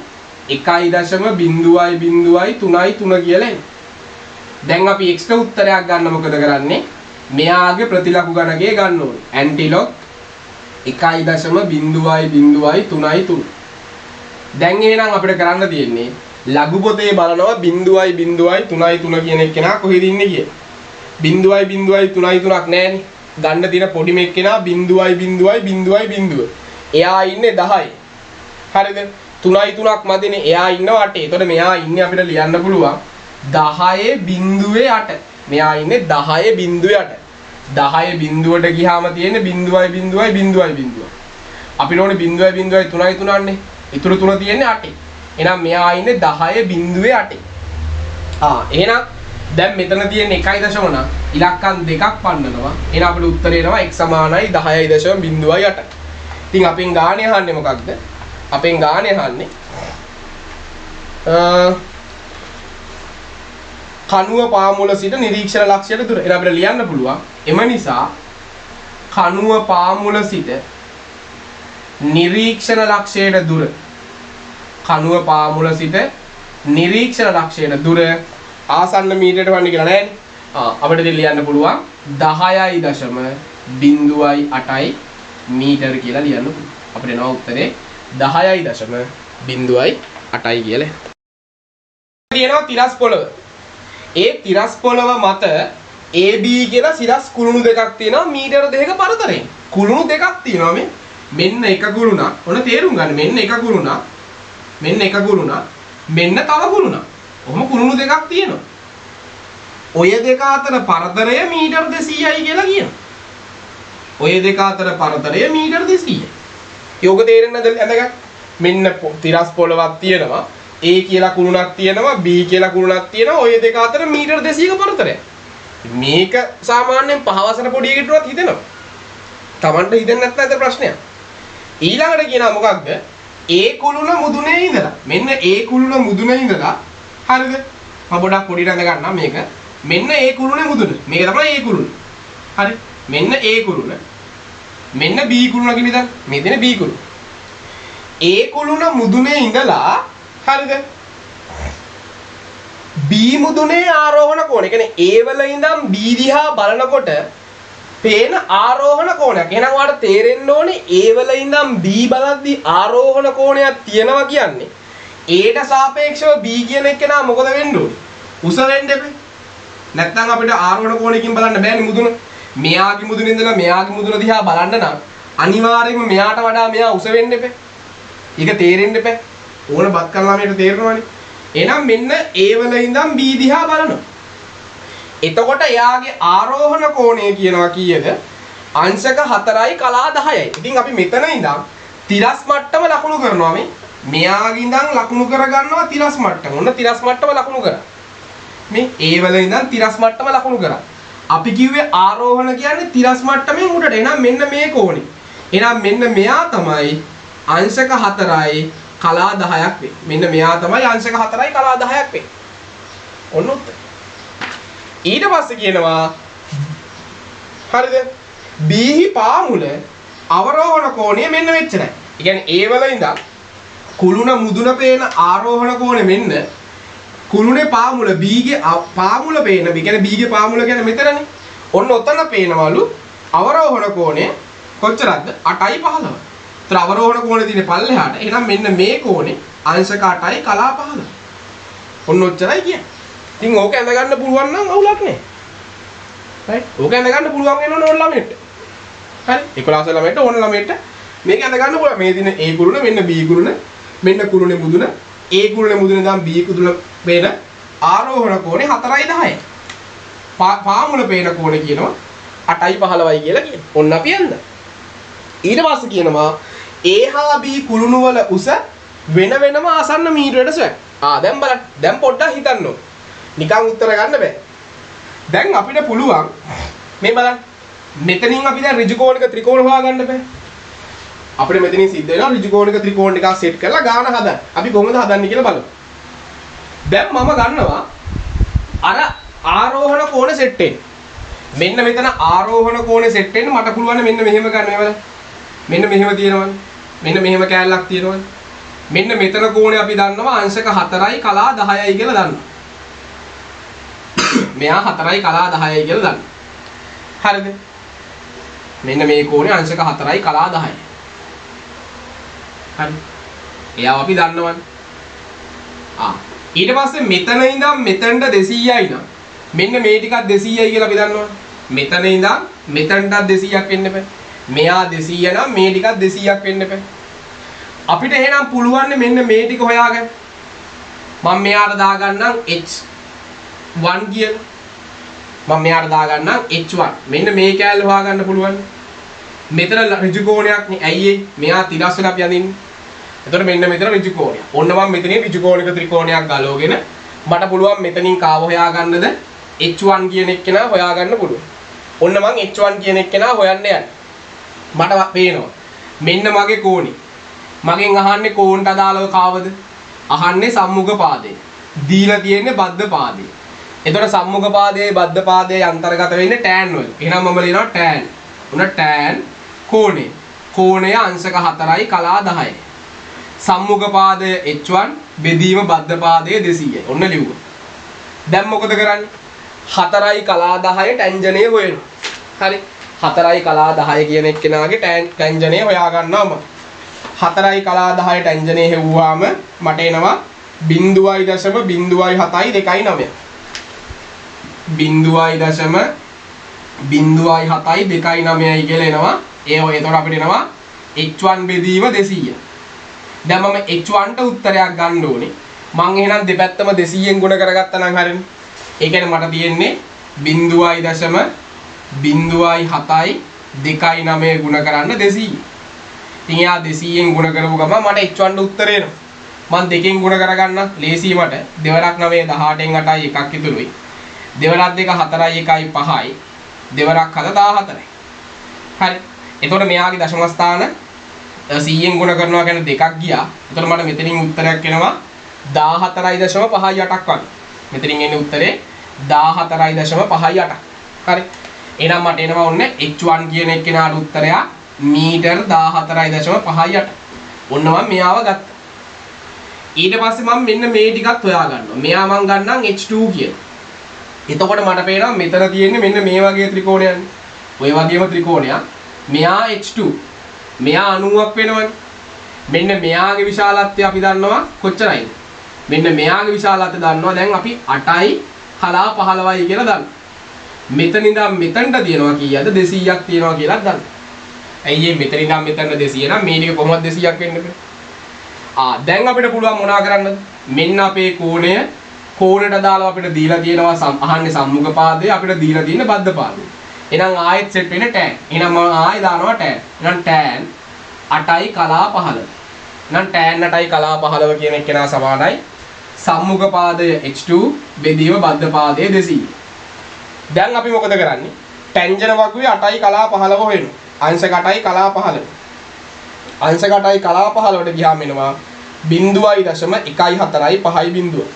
1.0.03 කියලා එන්නේ. දැන් අපි x ට උත්තරයක් ගන්න මොකද කරන්නේ? මෙයාගේ ප්‍රතිලඝු ගණකය ගන්න ඕනේ. ඇන්ටිලොග් 1.0.03. දැන් එහෙනම් අපිට කරන්න තියෙන්නේ ලඝු පොතේ බලනවා 0.0.33 කියන එක්කෙනා කොහෙද ඉන්නේ කියලා. 0.0.33ක් නැහැනේ. ගන්න තියෙන පොඩිම එක්කෙනා 0.0.0. එයා ඉන්නේ 10යි. හරිද? 3ක් මදිනේ. එයා ඉන්නවා 8. එතකොට මෙයා ඉන්නේ අපිට ලියන්න පුළුවන් 10.8. මෙයා ඉන්නේ 10.8. 10 බිඳුවට ගියාම තියෙන්නේ 0.0.0. අපිට ඕනේ 0.0.33 නේ. ඉතුරු 3 තියෙන්නේ 8. එහෙනම් මෙයා ඉන්නේ 10.8. එහෙනම් දැන් මෙතන තියෙන 1.9 නම් ඉලක්කම් දෙකක් පන්නනවා. එහෙනම් අපිට උත්තරේ එනවා x සමානයි 10.08. ඉතින් අපෙන් ගානේ අහන්නේ මොකක්ද? අපෙන් ගානේ අහන්නේ කණුව පාමුල සිට නිරීක්ෂණ ලක්ෂයට දුර. එහෙනම් අපිට ලියන්න පුළුවන්. එම නිසා කණුව පාමුල සිට නිරීක්ෂණ ලක්ෂයට දුර. කණුව පාමුල සිට නිරීක්ෂණ ලක්ෂයට දුර ආසන්න මීටරයට වන්නේ කියලා නෑනේ. අපිට ඉතින් ලියන්න පුළුවන් 10.08යි මීටර කියලා ලියන්න පුළුවන්. අපිට එනවා උත්තරේ 10.08යි කියලා. තියෙනවා තිරස් පොළව. ඒ තිරස් පොළව මත AB කියලා සිරස් කුළුණු දෙකක් තියෙනවා මීටර 2ක පරතරයෙන්. කුළුණු දෙකක් තියෙනවා මේ. මෙන්න එක කුළුණක්. ඔන්න තේරුම් ගන්න. මෙන්න එක කුළුණක්. මෙන්න එක කුළුණක්. මෙන්න තව කුළුණක්. ඔහොම කුළුණු දෙකක් තියෙනවා. ඔය දෙක අතර පරතරය මීටර 200යි කියලා කියනවා. ඔය දෙක අතර පරතරය මීටර 200යි. යෝග තේරෙන්නේ නැද්ද ඇඳගත්? මෙන්න තිරස් පොළවක් තියෙනවා. A කියලා කුළුණක් තියෙනවා B කියලා කුළුණක් තියෙනවා. ඔය දෙක අතර මීටර 200ක පරතරයක්. මේක සාමාන්‍යයෙන් පහවසන පොඩි එකකටවත් හිතෙනවා. Tamanට හිතෙන්නේ නැත්නම් ඒක ප්‍රශ්නයක්. ඊළඟට කියනවා මොකක්ද? A කුළුණ මුදුනේ ඉඳලා. මෙන්න A කුළුණ මුදුනේ ඉඳලා. හරිද? මම පොඩක් පොඩිට අඳ ගන්නම් මේක. මෙන්න A කුළුණේ මුදුන. මේක තමයි A කුළුණ. හරි. මෙන්න A කුළුණ. මෙන්න B කුළුණ කියන ඉතින් මේ දෙන B කුළුණ. A කුළුණ මුදුනේ ඉඳලා හරිද? B මුදුනේ ආරෝහණ කෝණය. කියන්නේ A වල ඉඳන් B දිහා බලනකොට පේන ආරෝහණ කෝණයක්. එහෙනම් ඔයාලට තේරෙන්න ඕනේ A වල ඉඳන් B බලද්දි ආරෝහණ කෝණයක් තියෙනවා කියන්නේ Aට සාපේක්ෂව B කියන එක නා මොකද වෙන්න ඕනේ? උස වෙන්න එපේ. නැත්නම් අපිට ආරෝහණ කෝණයකින් බලන්න බෑනේ මුදුන. මෙයාගේ මුදුන ඉඳලා මෙයාගේ මුදුන දිහා බලන්න නම් අනිවාර්යයෙන්ම මෙයාට වඩා මෙයා උස වෙන්න එපේ. ඒක තේරෙන්න එපේ. ඕන බත් කරලා මේකට තේරෙනවනේ. එහෙනම් මෙන්න A වල ඉඳන් B දිහා බලනවා. එතකොට එයාගේ ආරෝහණ කෝණය කියනවා කීයද? අංශක 4යි කලා 10යි. ඉතින් අපි මෙතන ඉඳන් තිරස් මට්ටම ලකුණු කරනවා මේ. මෙයාගේ ඉඳන් ලකුණු කරගන්නවා තිරස් මට්ටම. ඔන්න තිරස් මට්ටම ලකුණු කරා. මේ A වල ඉඳන් තිරස් මට්ටම ලකුණු කරා. අපි කිව්වේ ආරෝහණ කියන්නේ තිරස් මට්ටමින් උඩට. එහෙනම් මෙන්න මේ කෝණේ. එහෙනම් මෙන්න මෙයා තමයි අංශක 4යි කලා 10ක් වෙන්නේ. මෙන්න මෙයා තමයි අංශක 4යි කලා 10ක් වෙන්නේ. ඔන්න උත්තර. ඊට පස්සේ කියනවා හරිද? B පාමුල අවරෝහණ කෝණය මෙන්න මෙච්චරයි. ඒ කියන්නේ A වල ඉඳන් කුළුණ මුදුන පේන ආරෝහණ කෝණය මෙන්න කුළුණේ පාමුල B ගේ පාමුල පේන. ඒ කියන්නේ B ගේ පාමුල කියන්නේ මෙතනනේ. ඔන්න ඔතන පේනවලු අවරෝහණ කෝණය කොච්චරද? 8යි 15. ඒතර අවරෝහණ කෝණය තියෙන්නේ පල්ලෙහාට. එහෙනම් මෙන්න මේ කෝණේ අංශක 8යි කලා 15. ඔන්න ඔච්චරයි කියන්නේ. ඉතින් ඕක ඇඳ ගන්න පුළුවන් නම් අවුලක් නෑ. right? ඕක ඇඳ ගන්න පුළුවන් වෙනවනේ ඕන ළමයට. හරි? 11 ළමයට ඕන ළමයට මේක ඇඳ ගන්න පුළුවන්. මේ දින A කුරුණ මෙන්න B කුරුණ මෙන්න කුරුණේ මුදුන A කුරුණේ මුදුන ඉඳන් B කුරුණ පේන ආරෝහණ කෝණේ 4යි 10යි. පාමුල පේන කෝණේ කියනවා 8යි 15යි කියලා කියනවා. ඔන්න අපි යන්න. ඊට පස්සේ කියනවා A හා B කුළුණු වල උස වෙන වෙනම ආසන්න මීටරයට සොයන්න. දැන් බලන්න. දැන් පොඩ්ඩක් හිතන්න ඕන. නිකන් උත්තර ගන්න බෑ. දැන් අපිට පුළුවන් මේ බලන්න. මෙතනින් අපි දැන් ඍජු කෝණික ත්‍රිකෝණ හොයාගන්න බෑ. අපිට මෙතනින් සිද්ධ වෙනවා ඍජු කෝණික ත්‍රිකෝණ ටිකක් සෙට් කරලා ගාන හදන්න. අපි කොහොමද හදන්නේ කියලා බලමු. දැන් මම ගන්නවා අර ආරෝහණ කෝණ සෙට් වෙන්න. මෙන්න මෙතන ආරෝහණ කෝණ සෙට් වෙන්න මට පුළුවන් මෙන්න මෙහෙම ගන්න මේ බලන්න. මෙන්න මෙහෙම තියෙනවනේ. මෙන්න මෙහෙම කෑල්ලක් තියෙනවනේ. මෙන්න මෙතන කෝණේ අපි දන්නවා අංශක 4යි කලා 10යි කියලා දන්නවා. මෙයා 4යි කලා 10යි කියලා දන්නවා. හරිද? මෙන්න මේ කෝණේ අංශක 4යි කලා 10යි. හරි. එයාව අපි දන්නවනේ. ඊට පස්සේ මෙතන ඉඳන් මෙතනට 200යි නම් මෙන්න මේ ටිකක් 200යි කියලා අපි දන්නවනේ. මෙතන ඉඳන් මෙතනටත් 200ක් වෙන්න බෑ. මෙයා 200 නම් මේ ටිකක් 200ක් වෙන්න බෑ. අපිට එහෙනම් පුළුවන් මෙන්න මේ ටික හොයාගන්න. මම මෙයාට දාගන්නම් h1 කියලා. මම මෙයාට දාගන්නම් h1. මෙන්න මේ කෑල්ල හොයාගන්න පුළුවන්. මෙතන ඍජු කෝණයක් නේ. ඇයි ඒ? මෙයා තිරස් වෙලා අපි අඳින්නේ. එතකොට මෙන්න මෙතන ඍජු කෝණයක්. ඔන්න මම මෙතනින් ඍජු කෝණික ත්‍රිකෝණයක් ගලවගෙන මට පුළුවන් මෙතනින් කාව හොයාගන්නද? H1 කියන එක්කෙනා හොයාගන්න පුළුවන්. ඔන්න මං H1 කියන එක්කෙනා හොයන්න යන්නේ. මට පේනවා. මෙන්න මගේ කෝණේ. මගෙන් අහන්නේ කෝණට අදාළව කාවද? අහන්නේ සම්මුඛ පාදේ. දීලා තියෙන්නේ බද්ධ පාදේ. එතකොට සම්මුඛ පාදයේ බද්ධ පාදයේ අන්තර්ගත වෙන්නේ tan වල. එහෙනම් මම ලියනවා tan. උන tan කෝණේ. කෝණය අංශක 4යි කලා 10යි. සම්මුඛ පාදය H1 බෙදීම බද්ධ පාදයේ 200යි. ඔන්න ලිව්වා. දැන් මොකද කරන්නේ? 4යි කලා 10 ටැන්ජනය හොයනවා. හරි. 4යි කලා 10 කියන එක්කෙනාගේ ටැන්ජනය හොයා ගන්නවා මම. 4යි කලා 10 ටැන්ජනය හෙව්වාම මට එනවා 0.07යි 2.9. 0.07යි 2.9යි කියලා එනවා. එතකොට අපිට එනවා H1 බෙදීම 200. දැන් මම H1ට උත්තරයක් ගන්න ඕනේ. මං එහෙනම් දෙපැත්තම 200ෙන් ගුණ කරගත්තා නම් හරිනේ. ඒ කියන්නේ මට තියෙන්නේ 0.07යි 2.9 ගුණ කරන්න 200. ඉතින් එයා 200ෙන් ගුණ කරපු ගමන් මට H1ට උත්තරේ එනවා. මං දෙකෙන් ගුණ කරගන්න ලේසි මට. දෙවරක් 9 18න් 8යි එකක් ඉතුරුයි. දෙවරක් 2 4යි 1යි 5යි. දෙවරක් 7 14යි. හරි. එතකොට මෙයාගේ දශම ස්ථාන 100ෙන් ගුණ කරනවා කියන්නේ දෙකක් ගියා. එතකොට මට මෙතනින් උත්තරයක් එනවා 14.58ක් වගේ. මෙතනින් එන්නේ උත්තරේ 14.58ක්. හරි. එහෙනම් මට එනවා ඔන්න H1 කියන එක්කෙනාට උත්තරයක් මීටර් 14.58. ඔන්න මම මෙයාව ගත්තා. ඊට පස්සේ මම මෙන්න මේ ටිකත් හොයා ගන්නවා. මෙයා මම ගන්නම් H2 කියන. එතකොට මට පේනවා මෙතන තියෙන්නේ මෙන්න මේ වගේ ත්‍රිකෝණයක්. ඔය වගේම ත්‍රිකෝණයක්. මෙයා H2. මෙයා 90ක් වෙනවනේ. මෙන්න මෙයාගේ විශාලත්වය අපි දන්නවා කොච්චරයිද? මෙන්න මෙයාගේ විශාලත්වය දන්නවා දැන් අපි 8යි කලා 15යි කියලා දන්නවා. මෙතන ඉඳන් මෙතනට තියෙනවා කීයද 200ක් තියෙනවා කියලා දන්නවා. ඇයි මේ මෙතන ඉඳන් මෙතනට 200 නම් මේ ටික කොහොමද 200ක් වෙන්නේ? දැන් අපිට පුළුවන් මොනා කරන්නද? මෙන්න අපේ කෝණය කෝණයට දාලා අපිට දීලා තියෙනවා අහන්නේ සම්මුඛ පාදය අපිට දීලා තියෙන බද්ධ පාදය. එහෙනම් ආයෙත් සෙට් වෙන්නේ tan. එහෙනම් මම ආයෙ දානවා tan. එහෙනම් tan 8යි කලා 15. එහෙනම් tan 8යි කලා 15 කියන එක්කෙනා සමානයි සම්මුඛ පාදය H2 බෙදීම බද්ධ පාදය 200. දැන් අපි මොකද කරන්නේ? ටැන්ජන වගුවේ 8යි කලා 15 හොයනවා. අංශක 8යි කලා 15. අංශක 8යි කලා 15ට ගියාම එනවා 0.14යි 5යි බිඳුව.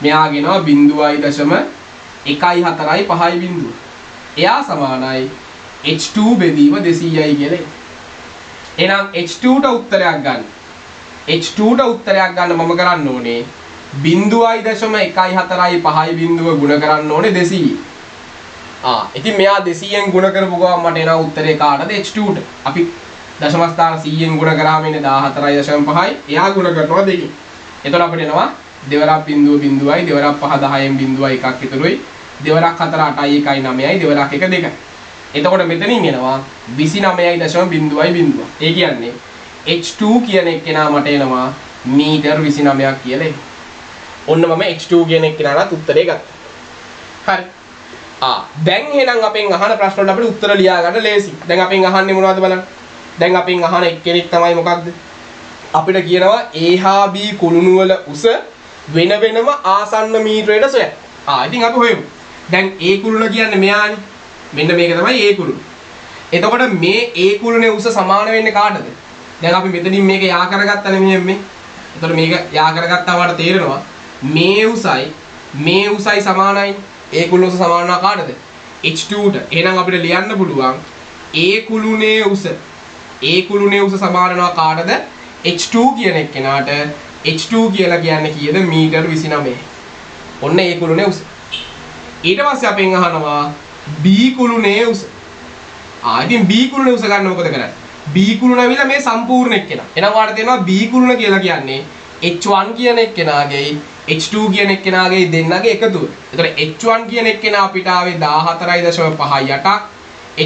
මෙයා ගෙනවා 0.14යි 5යි බිඳුව. එයා සමානයි H2 බෙදීම 200යි කියලා. එහෙනම් H2ට උත්තරයක් ගන්න. H2ට උත්තරයක් ගන්න මම කරන්න ඕනේ 0.14යි 5යි බිඳුව ගුණ කරන්න ඕනේ 200. ඉතින් මෙයා 200ෙන් ගුණ කරපු ගමන් මට එනවා උත්තරේ කාටද? H2ට. අපි දශම ස්ථාන 100ෙන් ගුණ කරාම ඉන්නේ 14.5යි. එයා ගුණ කරනවා දෙකකින්. එතකොට අපිට එනවා දෙවරක් බිඳුව බිඳුවයි දෙවරක් 5 10න් බිඳුවයි එකක් ඉතුරුයි. දෙවරක් 4 8යි 1යි 9යි දෙවරක් 1 2යි. එතකොට මෙතනින් එනවා 29.0.0. ඒ කියන්නේ H2 කියන එක්කෙනා මට එනවා මීටර් 29ක් කියලා. ඔන්න මම H2 කියන එක්කෙනාට උත්තරේ ගත්තා. හරි. දැන් එහෙනම් අපෙන් අහන ප්‍රශ්න වලට අපිට උත්තර ලියා ගන්න ලේසි. දැන් අපෙන් අහන්නේ මොනවද බලන්න. දැන් අපෙන් අහන එක්කෙනෙක් තමයි මොකක්ද? අපිට කියනවා A හා B කුළුණු වල උස වෙන වෙනම ආසන්න මීටරයට සොයන්න. ඉතින් අපි හොයමු. දැන් A කුළුණ කියන්නේ මෙයානේ. මෙන්න මේක තමයි A කුළුණ. එතකොට මේ A කුළුණේ උස සමාන වෙන්නේ කාටද? දැන් අපි මෙතනින් මේක යා කරගත්තනේ මේ. එතකොට මේක යා කරගත්තා වට තේරෙනවා මේ උසයි සමානයි. A කුළුණ උස සමානනවා කාටද? H2ට. එහෙනම් අපිට ලියන්න පුළුවන් A කුළුණේ උස සමානනවා කාටද? H2 කියන එක්කෙනාට. H2 කියලා කියන්නේ කීයද? මීටර් 29. ඔන්න A කුළුණේ උස. ඊට පස්සේ අපෙන් අහනවා B කුළුණේ උස. ඉතින් B කුළුණේ උස ගන්න මොකද කරන්නේ? B කුළුණ ඇවිල්ලා මේ සම්පූර්ණ එක්කෙනා. එහෙනම් ඔයාලට තේරෙනවා B කුළුණ කියලා කියන්නේ H1 කියන එක්කෙනාගේ H2 කියන එක්කෙනාගේ දෙන්නගේ එකතුව. ඒතර H1 කියන එක්කෙනා අපිට ආවේ 14.58ක්.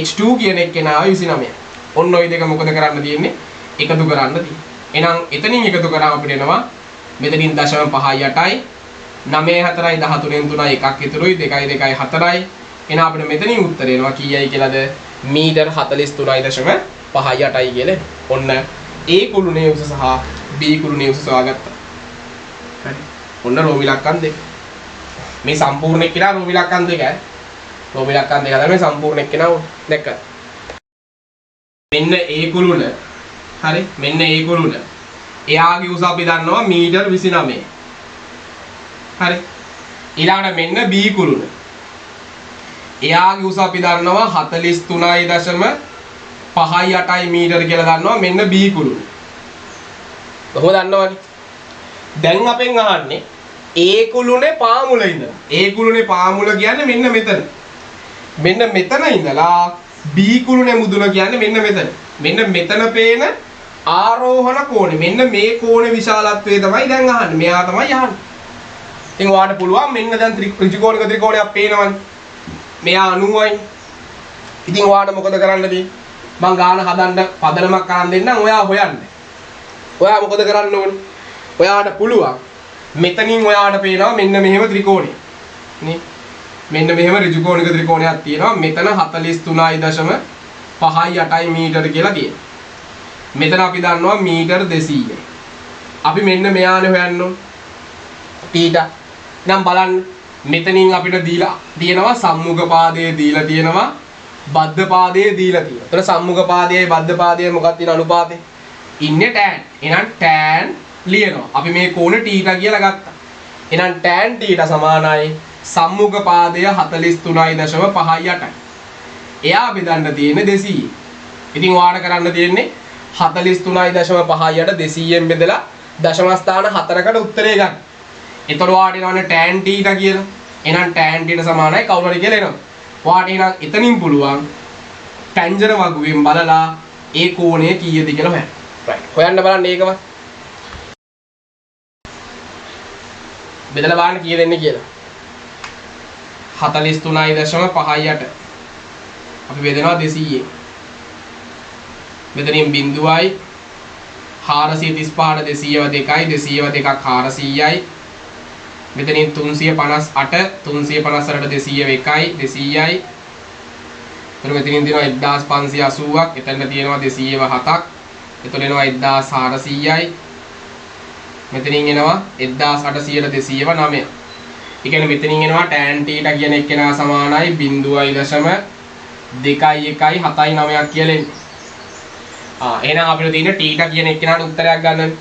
H2 කියන එක්කෙනා ආවේ 29ක්. ඔන්න ওই දෙක මොකද කරන්න තියෙන්නේ? එකතු කරන්න තියෙන්නේ. එහෙනම් එතනින් එකතු කරාම අපිට එනවා මෙතනින් 0.58යි 9 4යි 13න් 3යි එකක් ඉතුරුයි 2යි 2යි 4යි. එහෙනම් අපිට මෙතනින් උත්තරේ එනවා කීයයි කියලාද? මීටර් 43.58යි කියලා. ඔන්න A කුළුණේ උස සහ B කුළුණේ උස සොයාගත්තා. හරි. ඔන්න රෝමි ලක්කම් දෙක. මේ සම්පූර්ණ එක්කෙනා රූප ඉලක්කම් දෙකයි. රූප ඉලක්කම් දෙක තමයි සම්පූර්ණ එක්කෙනා දැක්ක. මෙන්න ඒ කුළුණ. හරි. මෙන්න ඒ කුළුණ. එයාගේ උස අපි දන්නවා මීටර් 29. හරි. ඊළඟට මෙන්න B කුළුණ. එයාගේ උස අපි දන්නවා 43.58 මීටර කියලා දන්නවා මෙන්න B කුළුණ. කොහොමද දන්නවනේ? දැන් අපෙන් අහන්නේ A කුළුණේ පාමුල ඉඳලා. A කුළුණේ පාමුල කියන්නේ මෙන්න මෙතන. මෙන්න මෙතන ඉඳලා B කුළුණේ මුදුන කියන්නේ මෙන්න මෙතන. මෙන්න මෙතන පේන ආරෝහණ කෝණය. මෙන්න මේ කෝණේ විශාලත්වය තමයි දැන් අහන්නේ. මෙයා තමයි අහන්නේ. ඉතින් ඔයාලට පුළුවන් මෙන්න දැන් ත්‍රිකෝණික ත්‍රිකෝණයක් පේනවනේ. මෙයා 90යි. ඉතින් ඔයාලට මොකද කරන්න තියෙන්නේ? මං ගාන හදන්න පදනමක් කරන් දෙන්නම් ඔයා හොයන්න. ඔයා මොකද කරන්න ඕනේ? ඔයාට පුළුවන් මෙතනින් ඔයාට පේනවා මෙන්න මෙහෙම ත්‍රිකෝණය. නේ? මෙන්න මෙහෙම ඍජුකෝණික ත්‍රිකෝණයක් තියෙනවා. මෙතන 43.58 මීටර කියලා තියෙනවා. මෙතන අපි දන්නවා මීටර 200යි. අපි මෙන්න මෙයානේ හොයන්න ඕනේ. ඊට නම් බලන්න මෙතනින් අපිට දීලා තියෙනවා සම්මුඛ පාදයේ දීලා තියෙනවා බද්ධ පාදයේ දීලා තියෙනවා. එතන සම්මුඛ පාදයේ බද්ධ පාදයේ මොකක්ද තියෙන අනුපාතය? ඉන්නේ tan. එහෙනම් tan ලියනවා. අපි මේ කෝණ θ කියලා ගත්තා. එහෙනම් tan θ සමානයි සම්මුඛ පාදය 43.58. එයා බෙදන්න තියෙන්නේ 200. ඉතින් ඔයාලට කරන්න තියෙන්නේ 43.58 200ෙන් බෙදලා දශම ස්ථාන 4කට උත්තරේ ගන්න. එතකොට ඔයාලට එනවනේ tan θ කියලා. එහෙනම් tan θ සමානයි කවුරු හරි කියලා එනවා. ඔයාලට එහෙනම් එතනින් පුළුවන් ටැන්ජර් වගුවෙන් බලලා ඒ කෝණය කීයද කියලා හොයන්න. right. හොයන්න බලන්න ඒකම. බෙදලා බලන්න කීයද එන්නේ කියලා. 43.58 අපි බෙදනවා 200ෙන්. මෙතනින් බිඳුවයි 435ට 202යි 202ක් 400යි. මෙතනින් 358 358ට 202යි 200යි. එතන මෙතනින් දෙනවා 1580ක්. එතන තියෙනවා 207ක්. එතන එනවා 1400යි. මෙතනින් එනවා 1800ට 209. ඒ කියන්නේ මෙතනින් එනවා tan θ කියන එක්කෙනා සමානයි 0.217ක් කියලා එන්නේ. එහෙනම් අපිට තියෙන θ කියන එක්කෙනාට උත්තරයක් ගන්න.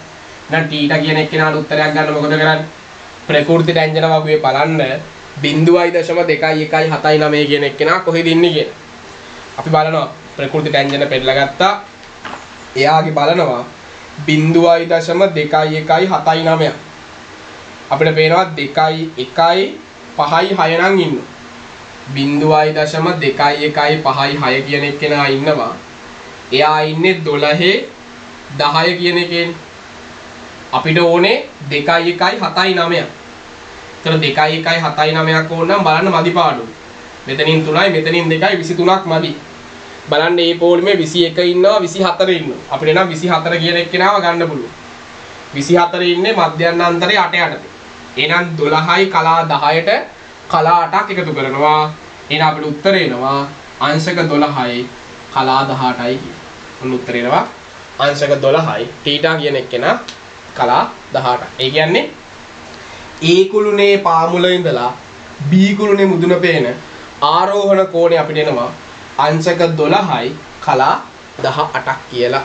එහෙනම් θ කියන එක්කෙනාට උත්තරයක් ගන්න මොකද කරන්නේ? ප්‍රකෘති ටැන්ජන වගුවේ බලන්න 0.217 කියන එක්කෙනා කොහෙද ඉන්නේ කියලා. අපි බලනවා ප්‍රකෘති ටැන්ජන පෙන්නලා ගත්තා. එයාගේ බලනවා 0.217. අපිට පේනවා 2.156 නම් ඉන්නවා. 0.21556 කියන එක්කෙනා ඉන්නවා. එයා ඉන්නේ 12.10 කියන එකේ. අපිට ඕනේ 2.179. ඒතර 2.179ක් ඕන නම් බලන්න මදි පාඩුව. මෙතනින් 3යි මෙතනින් 2යි 23ක් මදි. බලන්න මේ පොලිමේ 21 ඉන්නවා 24 ඉන්නවා. අපිට නම් 24 කියන එක්කෙනාව ගන්න පුළුවන්. 24 ඉන්නේ මධ්‍යස්ථ අන්තරේ 8 යටතේ. එහෙනම් 12යි කලා 10ට කලා 8ක් එකතු කරනවා. එහෙනම් අපිට උත්තර එනවා අංශක 12යි කලා 18යි කියන. ඔන්න උත්තර එනවා අංශක 12යි θ කියන එක්කෙනා කලා 18. ඒ කියන්නේ A කුළුණේ පාමුල ඉඳලා B කුළුණේ මුදුන පේන ආරෝහණ කෝණය අපිට එනවා අංශක 12යි කලා 18ක් කියලා.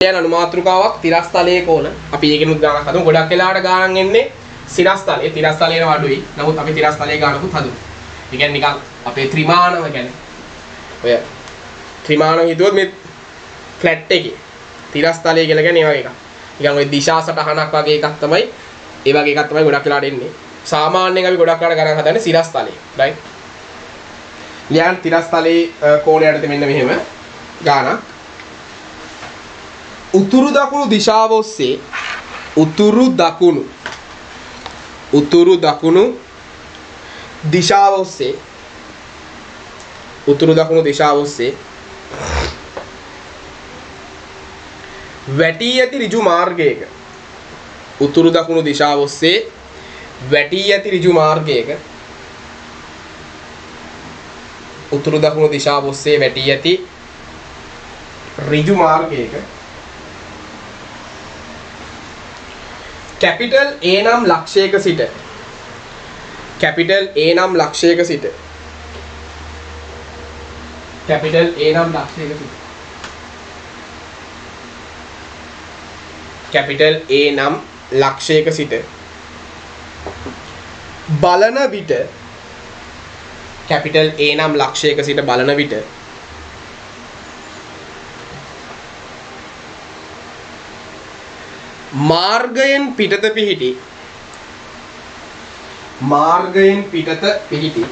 දැන් අනුමාත්‍රිකාවක් තිරස්තලයේ කෝණ අපි ඒකෙනුත් ගානක් හදමු. ගොඩක් වෙලාවට ගානන් එන්නේ සිරස්තලයේ. තිරස්තලයේ න අඩුයි. නමුත් අපි තිරස්තලයේ ගානකුත් හදමු. ඒ කියන්නේ නිකන් අපේ ත්‍රිමානව කියන්නේ ඔය ත්‍රිමානව හිතුවොත් මේ ෆ්ලැට් එකේ තිරස්තලයේ කියලා කියන්නේ ඒ වගේ එකක්. නිකන් ඔය දිශා සටහනක් වගේ එකක් තමයි. ඒ වගේ එකක් තමයි ගොඩක් වෙලාවට එන්නේ. සාමාන්‍යයෙන් අපි ගොඩක් වෙලාවට ගණන් හදන්නේ සිරස්තලයේ. right? ලියන්න තිරස්තලයේ කෝණයට මෙන්න මෙහෙම ගානක්. උතුරු දකුණු දිශාව ඔස්සේ උතුරු දකුණු දිශාව ඔස්සේ වැටී ඇති ඍජු මාර්ගයක උතුරු දකුණු දිශාව ඔස්සේ වැටී ඇති ඍජු මාර්ගයක උතුරු දකුණු දිශාව ඔස්සේ වැටී ඇති ඍජු මාර්ගයක කැපිටල් A නම් ලක්ෂයක සිට කැපිටල් A නම් ලක්ෂයක සිට කැපිටල් A නම් ලක්ෂයක සිට කැපිටල් A නම් ලක්ෂයක සිට බලන විට කැපිටල් A නම් ලක්ෂයක සිට බලන විට මාර්ගයෙන් පිටත පිහිටි මාර්ගයෙන් පිටත පිහිටි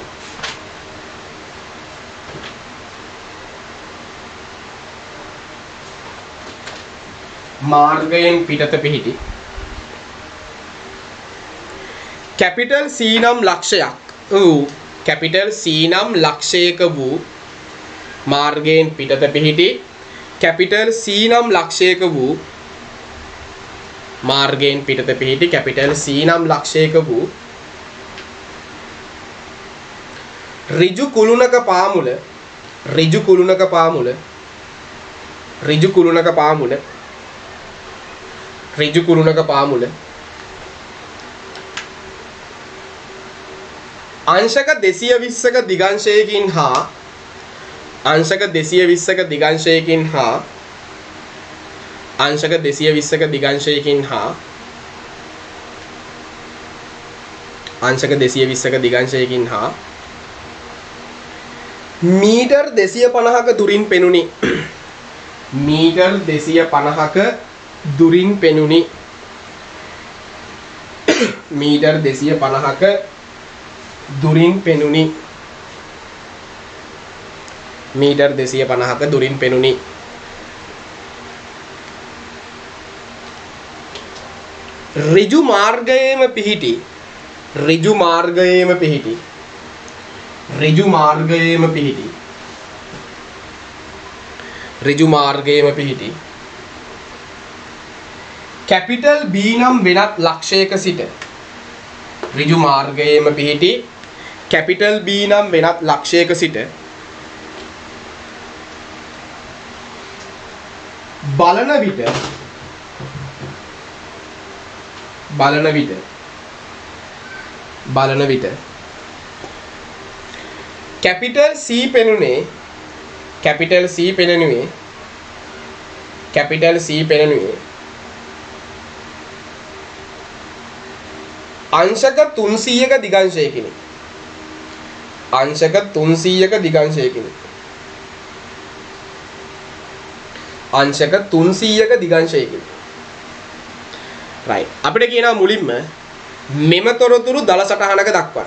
මාර්ගයෙන් පිටත පිහිටි කැපිටල් C නම් ලක්ෂයක් වූ කැපිටල් C නම් ලක්ෂයක වූ මාර්ගයෙන් පිටත පිහිටි කැපිටල් C නම් ලක්ෂයක වූ මාර්ගයෙන් පිටත පිහිටි කැපිටල් C නම් ලක්ෂයක වූ ඍජු කුළුණක පාමුල ඍජු කුළුණක පාමුල ඍජු කුළුණක පාමුල ඍජු කුළුණක පාමුල අංශක 220ක දිගංශයකින් හා අංශක 220ක දිගංශයකින් හා අංශක 220ක දිගංශයකින් හා අංශක 220ක දිගංශයකින් හා මීටර් 250ක දුරින් පෙනුනි මීටර් 250ක දුරින් පෙනුනි මීටර් 250ක දුරින් පෙනුනි මීටර් 250ක දුරින් පෙනුනි ඍජු මාර්ගයේම පිහිටි ඍජු මාර්ගයේම පිහිටි ඍජු මාර්ගයේම පිහිටි ඍජු මාර්ගයේම පිහිටි කැපිටල් B නම් වෙනත් ලක්ෂයක සිට ඍජු මාර්ගයේම පිහිටි කැපිටල් B නම් වෙනත් ලක්ෂයක සිට බලන විට කැපිටල් C පෙනුනේ කැපිටල් C පෙනුනේ කැපිටල් C පෙනුනේ අංශක 300ක දිගංශයකිනි අංශක 300ක දිගංශයකිනි අංශක 300ක දිගංශයකිනි right අපිට කියනවා මුලින්ම මෙම තොරතුරු දල සටහනක දක්වන්න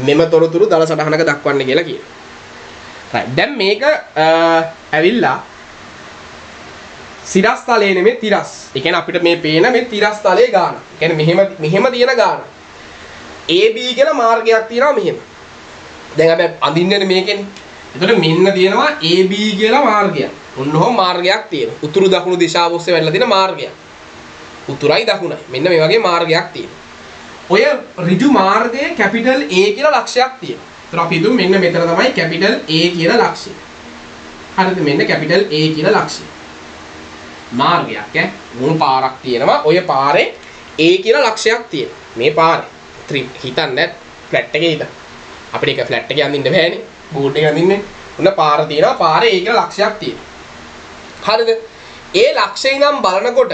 මෙම තොරතුරු දල සටහනක දක්වන්න කියලා කියනවා right දැන් මේක ඇවිල්ලා සිරස් තලයේ නෙමෙයි තිරස්. ඒ කියන්නේ අපිට මේ පේන මේ තිරස් තලයේ ගාන. ඒ කියන්නේ මෙහෙම තියෙන ගාන. AB කියලා මාර්ගයක් තියෙනවා මෙහෙම. දැන් අපි අඳින්නේ මේකෙනේ. එතකොට මෙන්න තියෙනවා AB කියලා මාර්ගයක්. ඔන්නෝම මාර්ගයක් තියෙනවා. උතුරු දකුණු දිශාව ඔස්සේ වැටලා තියෙන මාර්ගයක්. උතුරයි දකුණයි. මෙන්න මේ වගේ මාර්ගයක් තියෙනවා. ඔය ඍජු මාර්ගයේ කැපිටල් A කියලා ලක්ෂයක් තියෙනවා. ඒතර අපි හිතමු මෙන්න මෙතන තමයි කැපිටල් A කියලා ලක්ෂය. හරිද? මෙන්න කැපිටල් A කියලා ලක්ෂය. මාර්ගයක් මුල් පාරක් තියෙනවා ඔය පාරේ A කියලා ලක්ෂයක් තියෙනවා මේ පාරේ හිතන්න ෆ්ලැට් එකේ හිතන්න අපිට ඒක ෆ්ලැට් එකේ අඳින්න බෑනේ බෝඩ් එකේ අඳින්නේ උන පාර තියෙනවා පාරේ A කියලා ලක්ෂයක් තියෙනවා හරිද ඒ ලක්ෂය ඉඳන් බලනකොට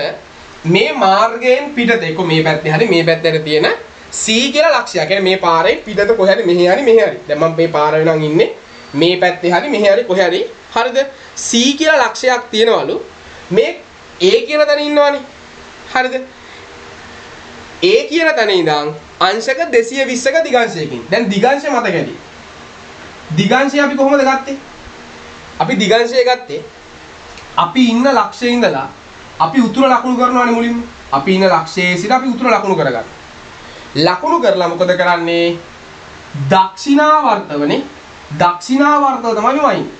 මේ මාර්ගයෙන් පිටත ඒක මේ පැත්තේ හරි මේ පැත්තේ තියෙන C කියලා ලක්ෂයක් කියන්නේ මේ පාරේ පිටත කොහේ හරි මෙහි හරි මෙහි හරි දැන් මම මේ පාර වෙනන් ඉන්නේ මේ පැත්තේ හරි මෙහි හරි කොහේ හරි හරිද C කියලා ලක්ෂයක් තියෙනවලු මේ A කියන තැන ඉන්නවනේ. හරිද? A කියන තැන ඉඳන් අංශක 220ක දිගංශයකින්. දැන් දිගංශය මතකයි. දිගංශය අපි කොහොමද ගත්තේ? අපි දිගංශය ගත්තේ අපි ඉන්න ලක්ෂයේ ඉඳලා අපි උතුර ලකුණු කරනවානේ මුලින්ම. අපි ඉන්න ලක්ෂයේ සිට අපි උතුර ලකුණු කරගන්න. ලකුණු කරලා මොකද කරන්නේ? දක්ෂිනාවර්තවනේ. දක්ෂිනාවර්තව තමයි වයින්.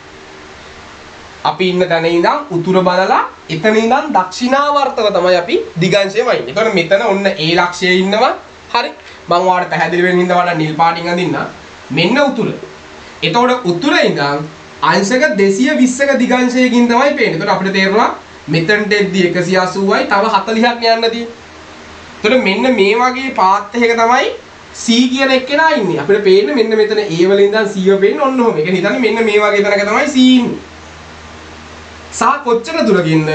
අපි ඉන්න තැන ඉඳන් උතුර බලලා එතන ඉඳන් දක්ෂිනාවර්තව තමයි අපි දිගංශය වයින්නේ. ඒතකොට මෙතන ඔන්න A ලක්ෂයේ ඉන්නවා. හරි. මම ඔයාලට පැහැදිලි වෙන්න හින්දා වඩා නිල් පාටින් අඳින්න. මෙන්න උතුර. එතකොට උතුරේ ඉඳන් අංශක 220ක දිගංශයකින් තමයි පේන්නේ. එතකොට අපිට තේරෙනවා මෙතනට එද්දි 180යි තව 40ක් යන්න තියෙන්නේ. එතකොට මෙන්න මේ වගේ පාත් එකක තමයි C කියන එක්කෙනා ඉන්නේ. අපිට පේන්නේ මෙන්න මෙතන A වල ඉඳන් C ව පේන්නේ ඔන්න ඔහොම. ඒ කියන්නේ හිතන්නේ මෙන්න මේ වගේ තැනක තමයි C ඉන්නේ. සහ කොච්චර දුරකින්ද?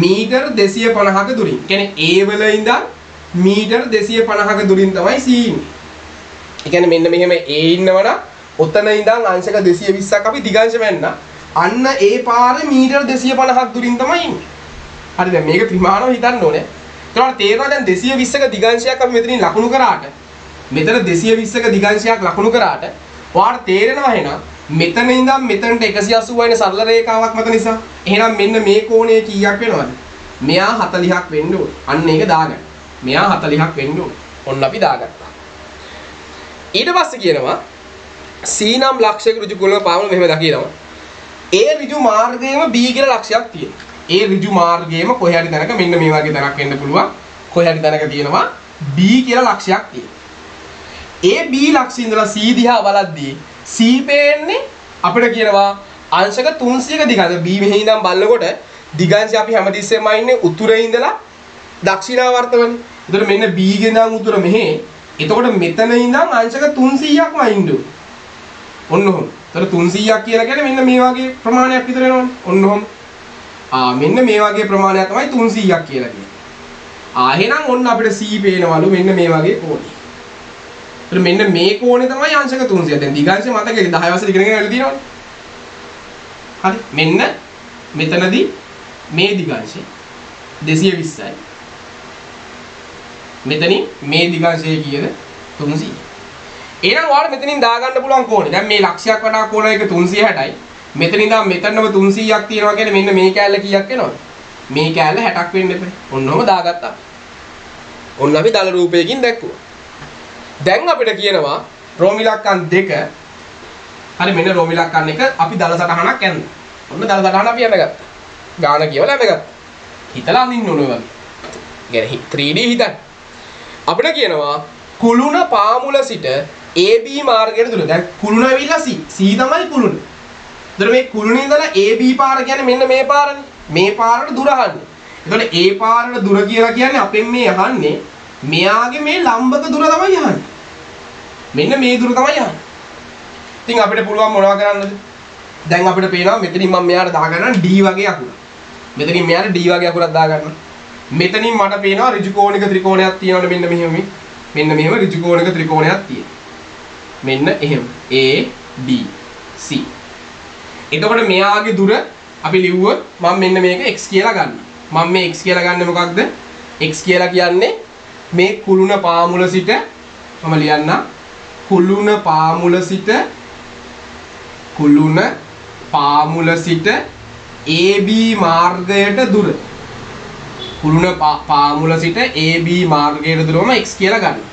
මීටර් 250ක දුරින්. කියන්නේ A වල ඉඳන් මීටර් 250ක දුරින් තමයි C ඉන්නේ. ඒ කියන්නේ මෙන්න මෙහෙම A ඉන්නවනම් ඔතන ඉඳන් අංශක 220ක් අපි දිගංශ වෙන්න. අන්න ඒ පාරේ මීටර් 250ක් දුරින් තමයි ඉන්නේ. හරි දැන් මේක ත්‍රිමාණව හිතන්න ඕනේ. ඒකට තේරෙනවා දැන් 220ක දිගංශයක් අපි මෙතනින් ලකුණු කරාට මෙතන 220ක දිගංශයක් ලකුණු කරාට ඔයාලට තේරෙනවා එහෙනම් මෙතන ඉඳන් මෙතනට 180 වෙන සරල රේඛාවක් මත නිසා එහෙනම් මෙන්න මේ කෝණය කීයක් වෙනවද? මෙයා 40ක් වෙන්න ඕනේ. අන්න ඒක දාගන්න. මෙයා 40ක් වෙන්න ඕනේ. ඔන්න අපි දාගත්තා. ඊට පස්සේ කියනවා C නම් ලක්ෂයක ඍජු කුලක පාමුල මෙහෙම දකිනවා. ඒ ඍජු මාර්ගයේම B කියලා ලක්ෂයක් තියෙනවා. ඒ ඍජු මාර්ගයේම කොහේ හරි තැනක මෙන්න මේ වගේ තැනක් වෙන්න පුළුවන්. කොහේ හරි තැනක තියෙනවා B කියලා ලක්ෂයක් තියෙනවා. ඒ B ලක්ෂය ඉඳලා C දිහා බලද්දී C පේන්නේ අපිට කියනවා අංශක 300ක දිගට B මෙහි ඉඳන් බලනකොට දිගංශය අපි හැමතිස්සෙම ඉන්නේ උතුරේ ඉඳලා දක්ෂිණාවර්තවනේ. ඒතර මෙන්න B ගෙන් ඉඳන් උතුර මෙහි. එතකොට මෙතන ඉඳන් අංශක 300ක්ම ඉන්න ඔන්න ඔහොම. ඒතර 300ක් කියලා කියන්නේ මෙන්න මේ වගේ ප්‍රමාණයක් විතර වෙනවනේ. ඔන්න ඔහොම. මෙන්න මේ වගේ ප්‍රමාණයක් තමයි 300ක් කියලා කියන්නේ. එහෙනම් ඔන්න අපිට C පේනවලු මෙන්න මේ වගේ කෝණේ. ඒතර මෙන්න මේ කෝණේ තමයි අංශක 300. දැන් දිගංශය මතකයි 10 වසර ඉගෙනගෙන ඉල්ල තියෙනවනේ. හරි. මෙන්න මෙතනදී මේ දිගංශය 220යි. මෙතනින් මේ දිගංශය කියන 300. එහෙනම් ඔයාලට මෙතනින් දාගන්න පුළුවන් කෝණේ. දැන් මේ ලක්ෂයක් වටා කෝණ එක 360යි. මෙතනින් ඉඳන් මෙතනම 300ක් තියෙනවා කියන්නේ මෙන්න මේ කෑල්ල කීයක් වෙනවද? මේ කෑල්ල 60ක් වෙන්න එපා. ඔන්නෝම දාගත්තා. ඔන්න අපි දල රූපයකින් දැක්කුවා. දැන් අපිට කියනවා රෝමිලක්කන් 2. හරි මෙන්න රෝමිලක්කන් 1 අපි දල සටහනක් ඇඳලා. ඔන්න දල සටහන අපි ඇඳගත්තා. ගාන කියවලා ඇඳගත්තා. හිතලා අඳින්න ඕනේ වගේ. يعني 3D හිතන්න. අපිට කියනවා කුළුණ පාමුල සිට AB මාර්ගයට දුර. දැන් කුළුණ ඇවිල්ලා C. C තමයි කුළුණ. එතකොට මේ කුළුණේ ඉඳලා AB පාර කියන්නේ මෙන්න මේ පාරනේ. මේ පාරට දුර අහන්නේ. එතකොට A පාරට දුර කියලා කියන්නේ අපෙන් මේ අහන්නේ මෙයාගේ මේ ලම්බක දුර තමයි අහන්නේ. මෙන්න මේ දුර තමයි අහන්නේ. ඉතින් අපිට පුළුවන් මොනවා කරන්නද? දැන් අපිට පේනවා මෙතනින් මම මෙයාට දාගන්නවා D වගේ අකුරක්. මෙතනින් මෙයාට D වගේ අකුරක් දාගන්නවා. මෙතනින් මට පේනවා ඍජු කෝණික ත්‍රිකෝණයක් තියෙනවනේ මෙන්න මෙහෙම. මෙන්න මෙහෙම ඍජු කෝණික ත්‍රිකෝණයක් තියෙනවා. මෙන්න එහෙම A B C. එතකොට මෙයාගේ දුර අපි ලිව්වොත් මම මෙන්න මේක x කියලා ගන්නවා. මම මේ x කියලා ගන්නේ මොකක්ද? x කියලා කියන්නේ මේ කුළුණ පාමුල සිට මම ලියන්න කුළුණ පාමුල සිට AB මාර්ගයට දුර. කුළුණ පාමුල සිට AB මාර්ගයට දුරම x කියලා ගන්නවා.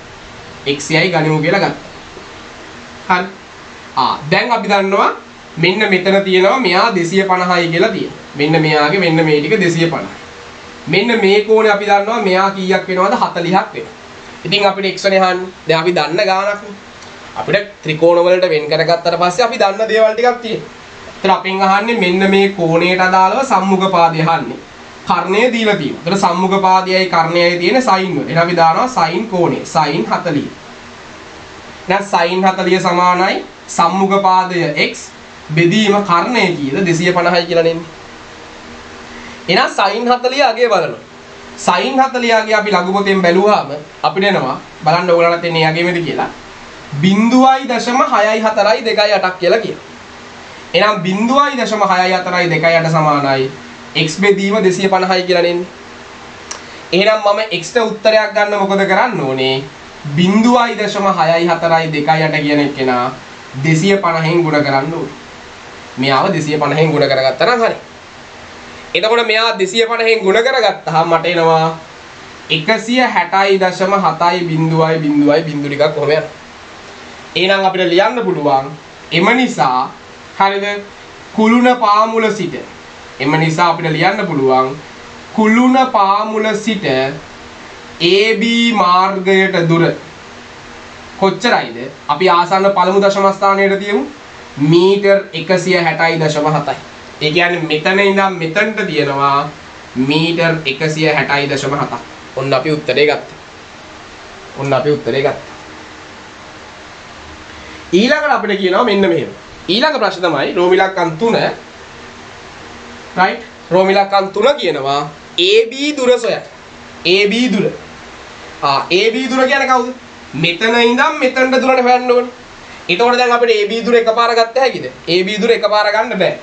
x යයි ගනිමු කියලා ගත්තා. හරි. දැන් අපි දන්නවා මෙන්න මෙතන තියෙනවා මෙයා 250යි කියලා තියෙනවා. මෙන්න මෙයාගේ මෙන්න මේ ටික 250යි. මෙන්න මේ කෝණේ අපි දන්නවා මෙයා කීයක් වෙනවද 40ක් වෙනවා. ඉතින් අපිට x නේ අහන්නේ. දැන් අපි දන්න ගානක් නේ. අපිට ත්‍රිකෝණ වලට වෙන් කරගත්තට පස්සේ අපි දන්න දේවල් ටිකක් තියෙනවා. ඒතර අපෙන් අහන්නේ මෙන්න මේ කෝණයට අදාළව සම්මුඛ පාදය අහන්නේ. කර්ණය දීලා තියෙනවා. ඒතර සම්මුඛ පාදයයි කර්ණයයි තියෙන sin වල. එහෙනම් අපි දානවා sin කෝණය sin 40. දැන් sin 40 සමානයි සම්මුඛ පාදය x බෙදීම කර්ණය කීයද 250යි කියලා නෙන්නේ. එහෙනම් sin 40 අගය බලනවා. sin 40 අගය අපි ලඝු පොතෙන් බැලුවාම අපිට එනවා බලන්න ඕගලන්ට එන්නේ අගෙමෙද කියලා 0.64228ක් කියලා කියනවා. එහෙනම් 0.64228 සමානයි x බෙදීම 250යි කියලා නෙන්නේ. එහෙනම් මම x ට උත්තරයක් ගන්න මොකද කරන්න ඕනේ? 0.64228 කියන එකේනා 250න් ගුණ කරන්න ඕනේ. මෙයාව 250න් ගුණ කරගත්තා නම් හරි. එතකොට මෙයා 250න් ගුණ කරගත්තාම මට එනවා 160.7 බිංදු ටිකක් කොහොම යනවා. එහෙනම් අපිට ලියන්න පුළුවන් එම නිසා හරිද කුළුණ පාමුල සිට එම නිසා අපිට ලියන්න පුළුවන් කුළුණ පාමුල සිට AB මාර්ගයට දුර කොච්චරයිද? අපි ආසන්න පළමු දශම ස්ථානයට තියමු. මීටර් 160.7යි. ඒ කියන්නේ මෙතන ඉඳන් මෙතනට තියෙනවා මීටර් 160.7ක්. ඔන්න අපි උත්තරේ ගත්තා. ඔන්න අපි උත්තරේ ගත්තා. ඊළඟට අපිට කියනවා මෙන්න මෙහෙම. ඊළඟ ප්‍රශ්න තමයි රෝම ඉලක්කම් 3 right රෝම ඉලක්කම් 3 කියනවා AB දුර සොයන්න. AB දුර. AB දුර කියන්නේ කවුද? මෙතන ඉඳන් මෙතනට දුරට හොයන්න ඕනේ. එතකොට දැන් අපිට AB දුර එකපාර ගත්ත හැකිද? AB දුර එකපාර ගන්න බෑ.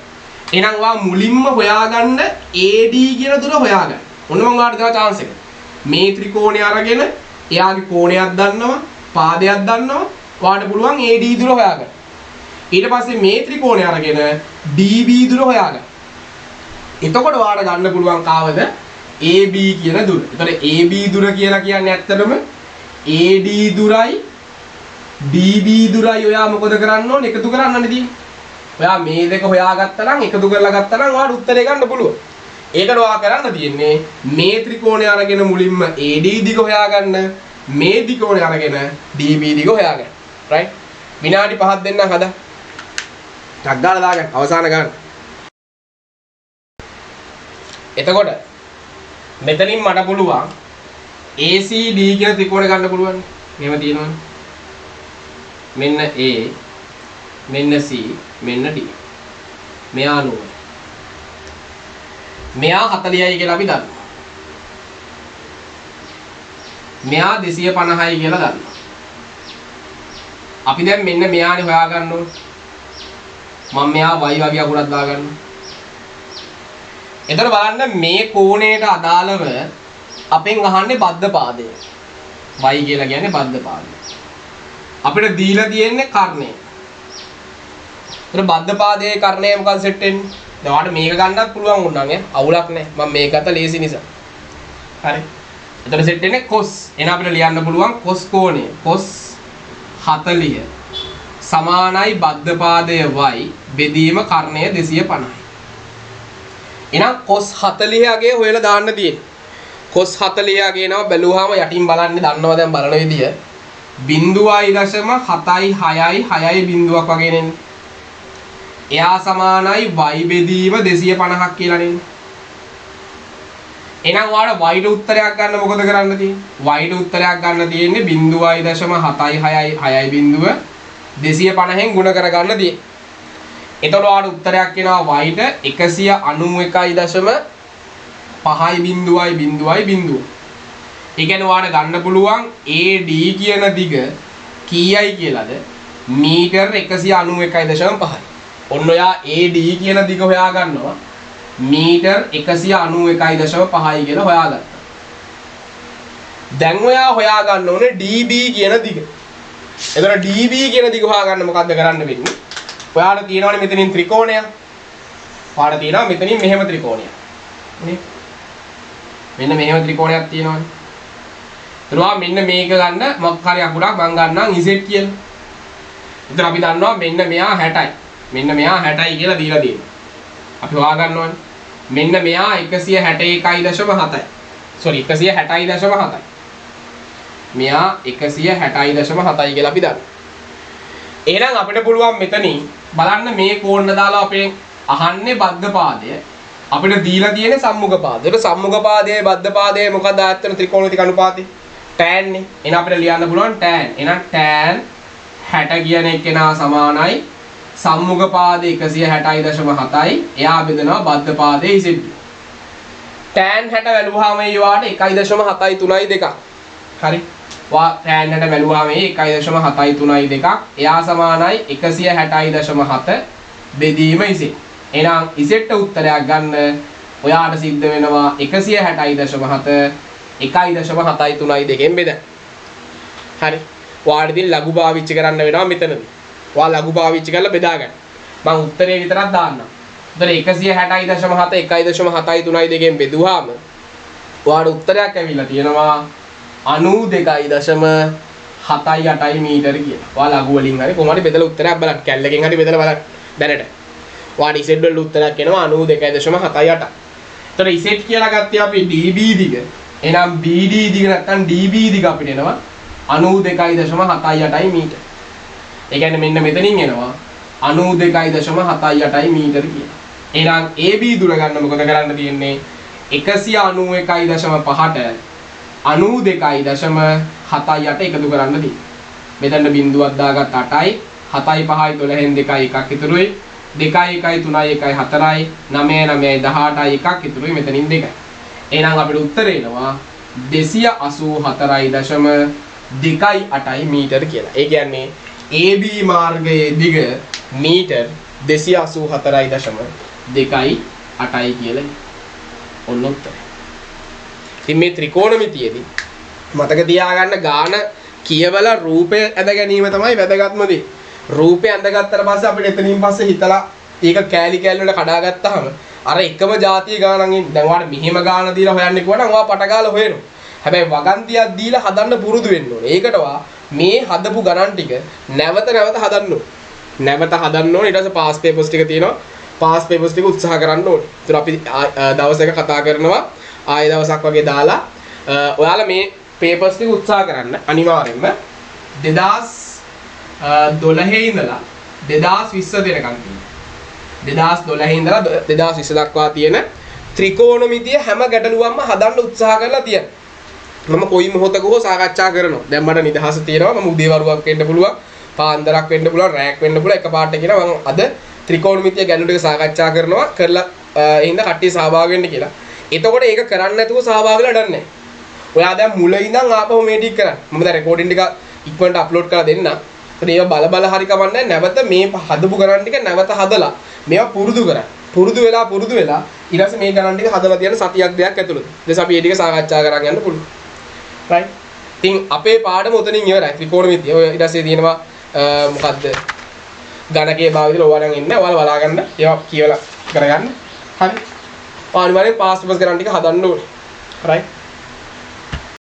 එහෙනම් වා මුලින්ම හොයාගන්න AD කියන දුර හොයාගන්න. ඔන්න මම ඔයාලට දෙනවා chance එක. මේ ත්‍රිකෝණය අරගෙන එයාගේ කෝණයක් දන්නවා, පාදයක් දන්නවා. ඔයාලට පුළුවන් AD දුර හොයාගන්න. ඊට පස්සේ මේ ත්‍රිකෝණය අරගෙන DB දුර හොයාගන්න. එතකොට ඔයාලට ගන්න පුළුවන් කාවද? AB කියන දුර. එතකොට AB දුර කියලා කියන්නේ ඇත්තටම AD දුරයි DB දුරයි ඔයා මොකද කරන්න ඕනේ? එකතු කරන්න ඕනේ. ඔයා මේ දෙක හොයාගත්තා නම් එකතු කරලා ගත්තා නම් ඔයාලට උත්තරේ ගන්න පුළුවන්. ඒකට ඔයා කරන්න තියෙන්නේ මේ ත්‍රිකෝණය අරගෙන මුලින්ම AD දිග හොයාගන්න, මේ ත්‍රිකෝණය අරගෙන DB දිග හොයාගන්න. right? විනාඩි 5ක් දෙන්නම් හදා. ටක් ගාලා දාගන්න අවසාන ගන්න. එතකොට මෙතනින් මට පුළුවන් ACD කියන ත්‍රිකෝණය ගන්න පුළුවන්. මෙහෙම තියෙනවනේ. මෙන්න A මෙන්න C මෙන්න D. මෙයා 90. මෙයා 40යි කියලා අපි දන්නවා. මෙයා 250යි කියලා දන්නවා. අපි දැන් මෙන්න මෙයානේ හොයාගන්න ඕනේ. මම මෙයා y වගේ අකුරක් දාගන්නවා. එතන බලන්න මේ කෝණයට අදාළව අපෙන් අහන්නේ බද්ධ පාදය. y කියලා කියන්නේ බද්ධ පාදය. අපිට දීලා තියෙන්නේ කර්ණය. එතන බද්ධ පාදයේ කර්ණය මොකක්ද සෙට් වෙන්නේ? දැන් ඔයාලට මේක ගන්නත් පුළුවන් වුණා නේ. අවුලක් නැහැ. මම මේක අත ලේසි නිසා. හරි. එතන සෙට් වෙන්නේ cos. එහෙනම් අපිට ලියන්න පුළුවන් cos කෝණය. cos 40 සමානයි බද්ධ පාදය y බෙදීම කර්ණය 250යි. එහෙනම් cos 40 අගේ හොයලා දාන්න තියෙන්නේ. cos 40 අගේ නම බැලුවාම යටින් බලන්නේ දන්නවා දැන් බලන විදිය 0.766 බිඳුවක් වගේ නෙන්නේ. එයා සමානයි y බෙදීම 250ක් කියලා නෙන්නේ. එහෙනම් ඔයාලා y ට උත්තරයක් ගන්න මොකද කරන්න තියෙන්නේ? y ට උත්තරයක් ගන්න තියෙන්නේ 0.766 බිඳුව 250න් ගුණ කරගන්න තියෙන්නේ. එතකොට ඔයාලට උත්තරයක් එනවා y ට 191.5 බිඳුවයි. ඒ කියන්නේ ඔයාලට ගන්න පුළුවන් AD කියන දිග කීයයි කියලාද? මීටර් 191.5යි. ඔන්න ඔයා AD කියන දිග හොයා ගන්නවා. මීටර් 191.5යි කියලා හොයාගත්තා. දැන් ඔයා හොයා ගන්න ඕනේ DB කියන දිග. එතකොට DB කියන දිග හොයාගන්න මොකද්ද කරන්න වෙන්නේ? ඔයාලට තියෙනවනේ මෙතනින් ත්‍රිකෝණයක්. ඔයාලට තියෙනවා මෙතනින් මෙහෙම ත්‍රිකෝණයක්. නේ? මෙන්න මෙහෙම ත්‍රිකෝණයක් තියෙනවනේ. එතනවා මෙන්න මේක ගන්න මොකක් හරි අකුරක් මම ගන්නම් Z කියලා. එතන අපි දන්නවා මෙන්න මෙයා 60යි. මෙන්න මෙයා 60යි කියලා දීලා තියෙනවා. අපි හොයා ගන්න ඕනේ. මෙන්න මෙයා 161.7යි. sorry 160.7යි. මෙයා 160.7යි කියලා අපි දන්නවා. එහෙනම් අපිට පුළුවන් මෙතනින් බලන්න මේ කෝණ දාලා අපේ අහන්නේ බද්ධ පාදය. අපිට දීලා තියෙන්නේ සම්මුඛ පාදය. ඒක සම්මුඛ පාදයයි බද්ධ පාදයයි මොකක්ද ආයතන ත්‍රිකෝණික අනුපාතය? tan නේ. එහෙනම් අපිට ලියන්න පුළුවන් tan. එහෙනම් tan 60 කියන එකේනා සමානයි සම්මුඛ පාදේ 160.7යි. එයා බෙදනවා බද්ධ පාදේ Z. tan 60 වැළුවාම ඊවාට 1.73යි 2. හරි. tan 60 වැළුවාම 1.73යි 2. එයා සමානයි 160.7 බෙදීම Z. එහෙනම් Z උත්තරයක් ගන්න ඔයාට සිද්ධ වෙනවා 160.7 1.73යි 2ෙන් බෙදන්න. හරි. ඔයාට ඉතින් ලඝු පාවිච්චි කරන්න වෙනවා මෙතනදී. ඔයා ලඝු පාවිච්චි කරලා බෙදා ගන්න. මම උත්තරේ විතරක් දාන්නම්. උත්තර 160.7 1.73යි 2ෙන් බෙදුවාම ඔයාට උත්තරයක් ඇවිල්ලා තියෙනවා 92.78 මීටර කියලා. ඔයා ලඝු වලින් හරි කොහොම හරි බෙදලා උත්තරයක් බලන්න. කැල්ලකින් හරි බෙදලා බලන්න. දැනට. ඔයාට Z වල උත්තරයක් එනවා 92.78. ඒතර Z කියලා ගත්තේ අපි DB දිග. එහෙනම් BD දිග නැත්නම් DB දිග අපිට එනවා 92.78 මීටර. ඒ කියන්නේ මෙන්න මෙතනින් එනවා 92.78 මීටර කියලා. එහෙනම් AB දුර ගන්න මොකද කරන්න තියෙන්නේ? 191.5ට 92.78 එකතු කරන්න තියෙන්නේ. මෙතන බිඳුවක් දාගත් 8යි 7යි 5යි 12න් 2යි 1ක් ඉතුරුයි 2යි 1යි 3යි 1යි 4යි 9යි 9යි 18යි 1ක් ඉතුරුයි මෙතනින් 2යි. එහෙනම් අපිට උත්තරේ එනවා 284.28 මීටර කියලා. ඒ කියන්නේ AB මාර්ගයේ දිග මීටර් 284.28 කියලා. ඔන්න උත්තරේ. ඉතින් මේ ත්‍රිකෝණමිතියේදී මතක තියාගන්න ගාන කියවලා රූපය ඇඳ ගැනීම තමයි වැදගත්ම දේ. රූපය ඇඳගත්තට පස්සේ අපිට එතනින් පස්සේ හිතලා ඒක කෑලි කෑලි වල කඩාගත්තාම අර එකම જાතිය ගානන් ඉන්නේ. දැන් ඔයාලට මෙහෙම ගාන දීලා හොයන්න කිව්වනම් ඔයා පට ගාලා හොයනවා. හැබැයි වගන්තියක් දීලා හදන්න පුරුදු වෙන්න ඕනේ. ඒකට ඔයා මේ හදපු ගණන් ටික නැවත හදන්න ඕනේ. නැවත හදන්න ඕනේ. ඊට පස්සේ පාස් පේපර්ස් ටික තියෙනවා. පාස් පේපර්ස් ටික උත්සාහ කරන්න ඕනේ. ඒතර අපි දවසක කතා කරනවා. ආයෙ දවසක් වගේ දාලා ඔයාලා මේ පේපර්ස් ටික උත්සාහ කරන්න අනිවාර්යෙන්ම 2012 ඉඳලා 2020 දෙනකම් තියෙනවා. 2012 ඉඳලා 2020 දක්වා තියෙන ත්‍රිකෝණමිතිය හැම ගැටලුවක්ම හදන්න උත්සාහ කරලා තියෙනවා. මම කොයි මොහොතක හෝ සාකච්ඡා කරනවා. දැන් මට නිදහස තියෙනවා. මම උදේ වරුවක් වෙන්න පුළුවන්, පාන්දරක් වෙන්න පුළුවන්, රැයක් වෙන්න පුළුවන්. එකපාරට කියනවා මම අද ත්‍රිකෝණමිතිය ගැටලු ටික සාකච්ඡා කරනවා කරලා එහෙනම් කට්ටිය සහභාගී වෙන්න කියලා. එතකොට ඒක කරන්න නැතුව සහභාගී වෙලා වැඩක් නැහැ. ඔයා දැන් මුල ඉඳන් ආපහු මේ ටික කරන්න. මම දැන් රෙකෝඩින් ටික ඉක්මනට අප්ලෝඩ් කරලා දෙන්නම්. ඒත් ඒවා බල හරි කමන්නේ නැවත මේ හදපු ගණන් ටික නැවත හදලා මේවා පුරුදු කරන්න. පුරුදු වෙලා ඊට පස්සේ මේ ගණන් ටික හදලා තියන සතියක් දෙකක් ඇතුළත. ඊට අපි මේ ටික සාකච්ඡා කරන් යන්න පුළුවන්. right? ඉතින් අපේ පාඩම උතනින් ඉවරයි. ත්‍රිකෝණමිතිය. ඔය ඊට පස්සේ තියෙනවා මොකද්ද? ගණකයේ භාවිතල ඕවා නම් ඉන්න. ඔයාලා බලා ගන්න. ඒවා කියවලා කරගන්න. හරි. අනිවාර්යෙන් පාස් පේපර්ස් ගණන් ටික හදන්න ඕනේ. right?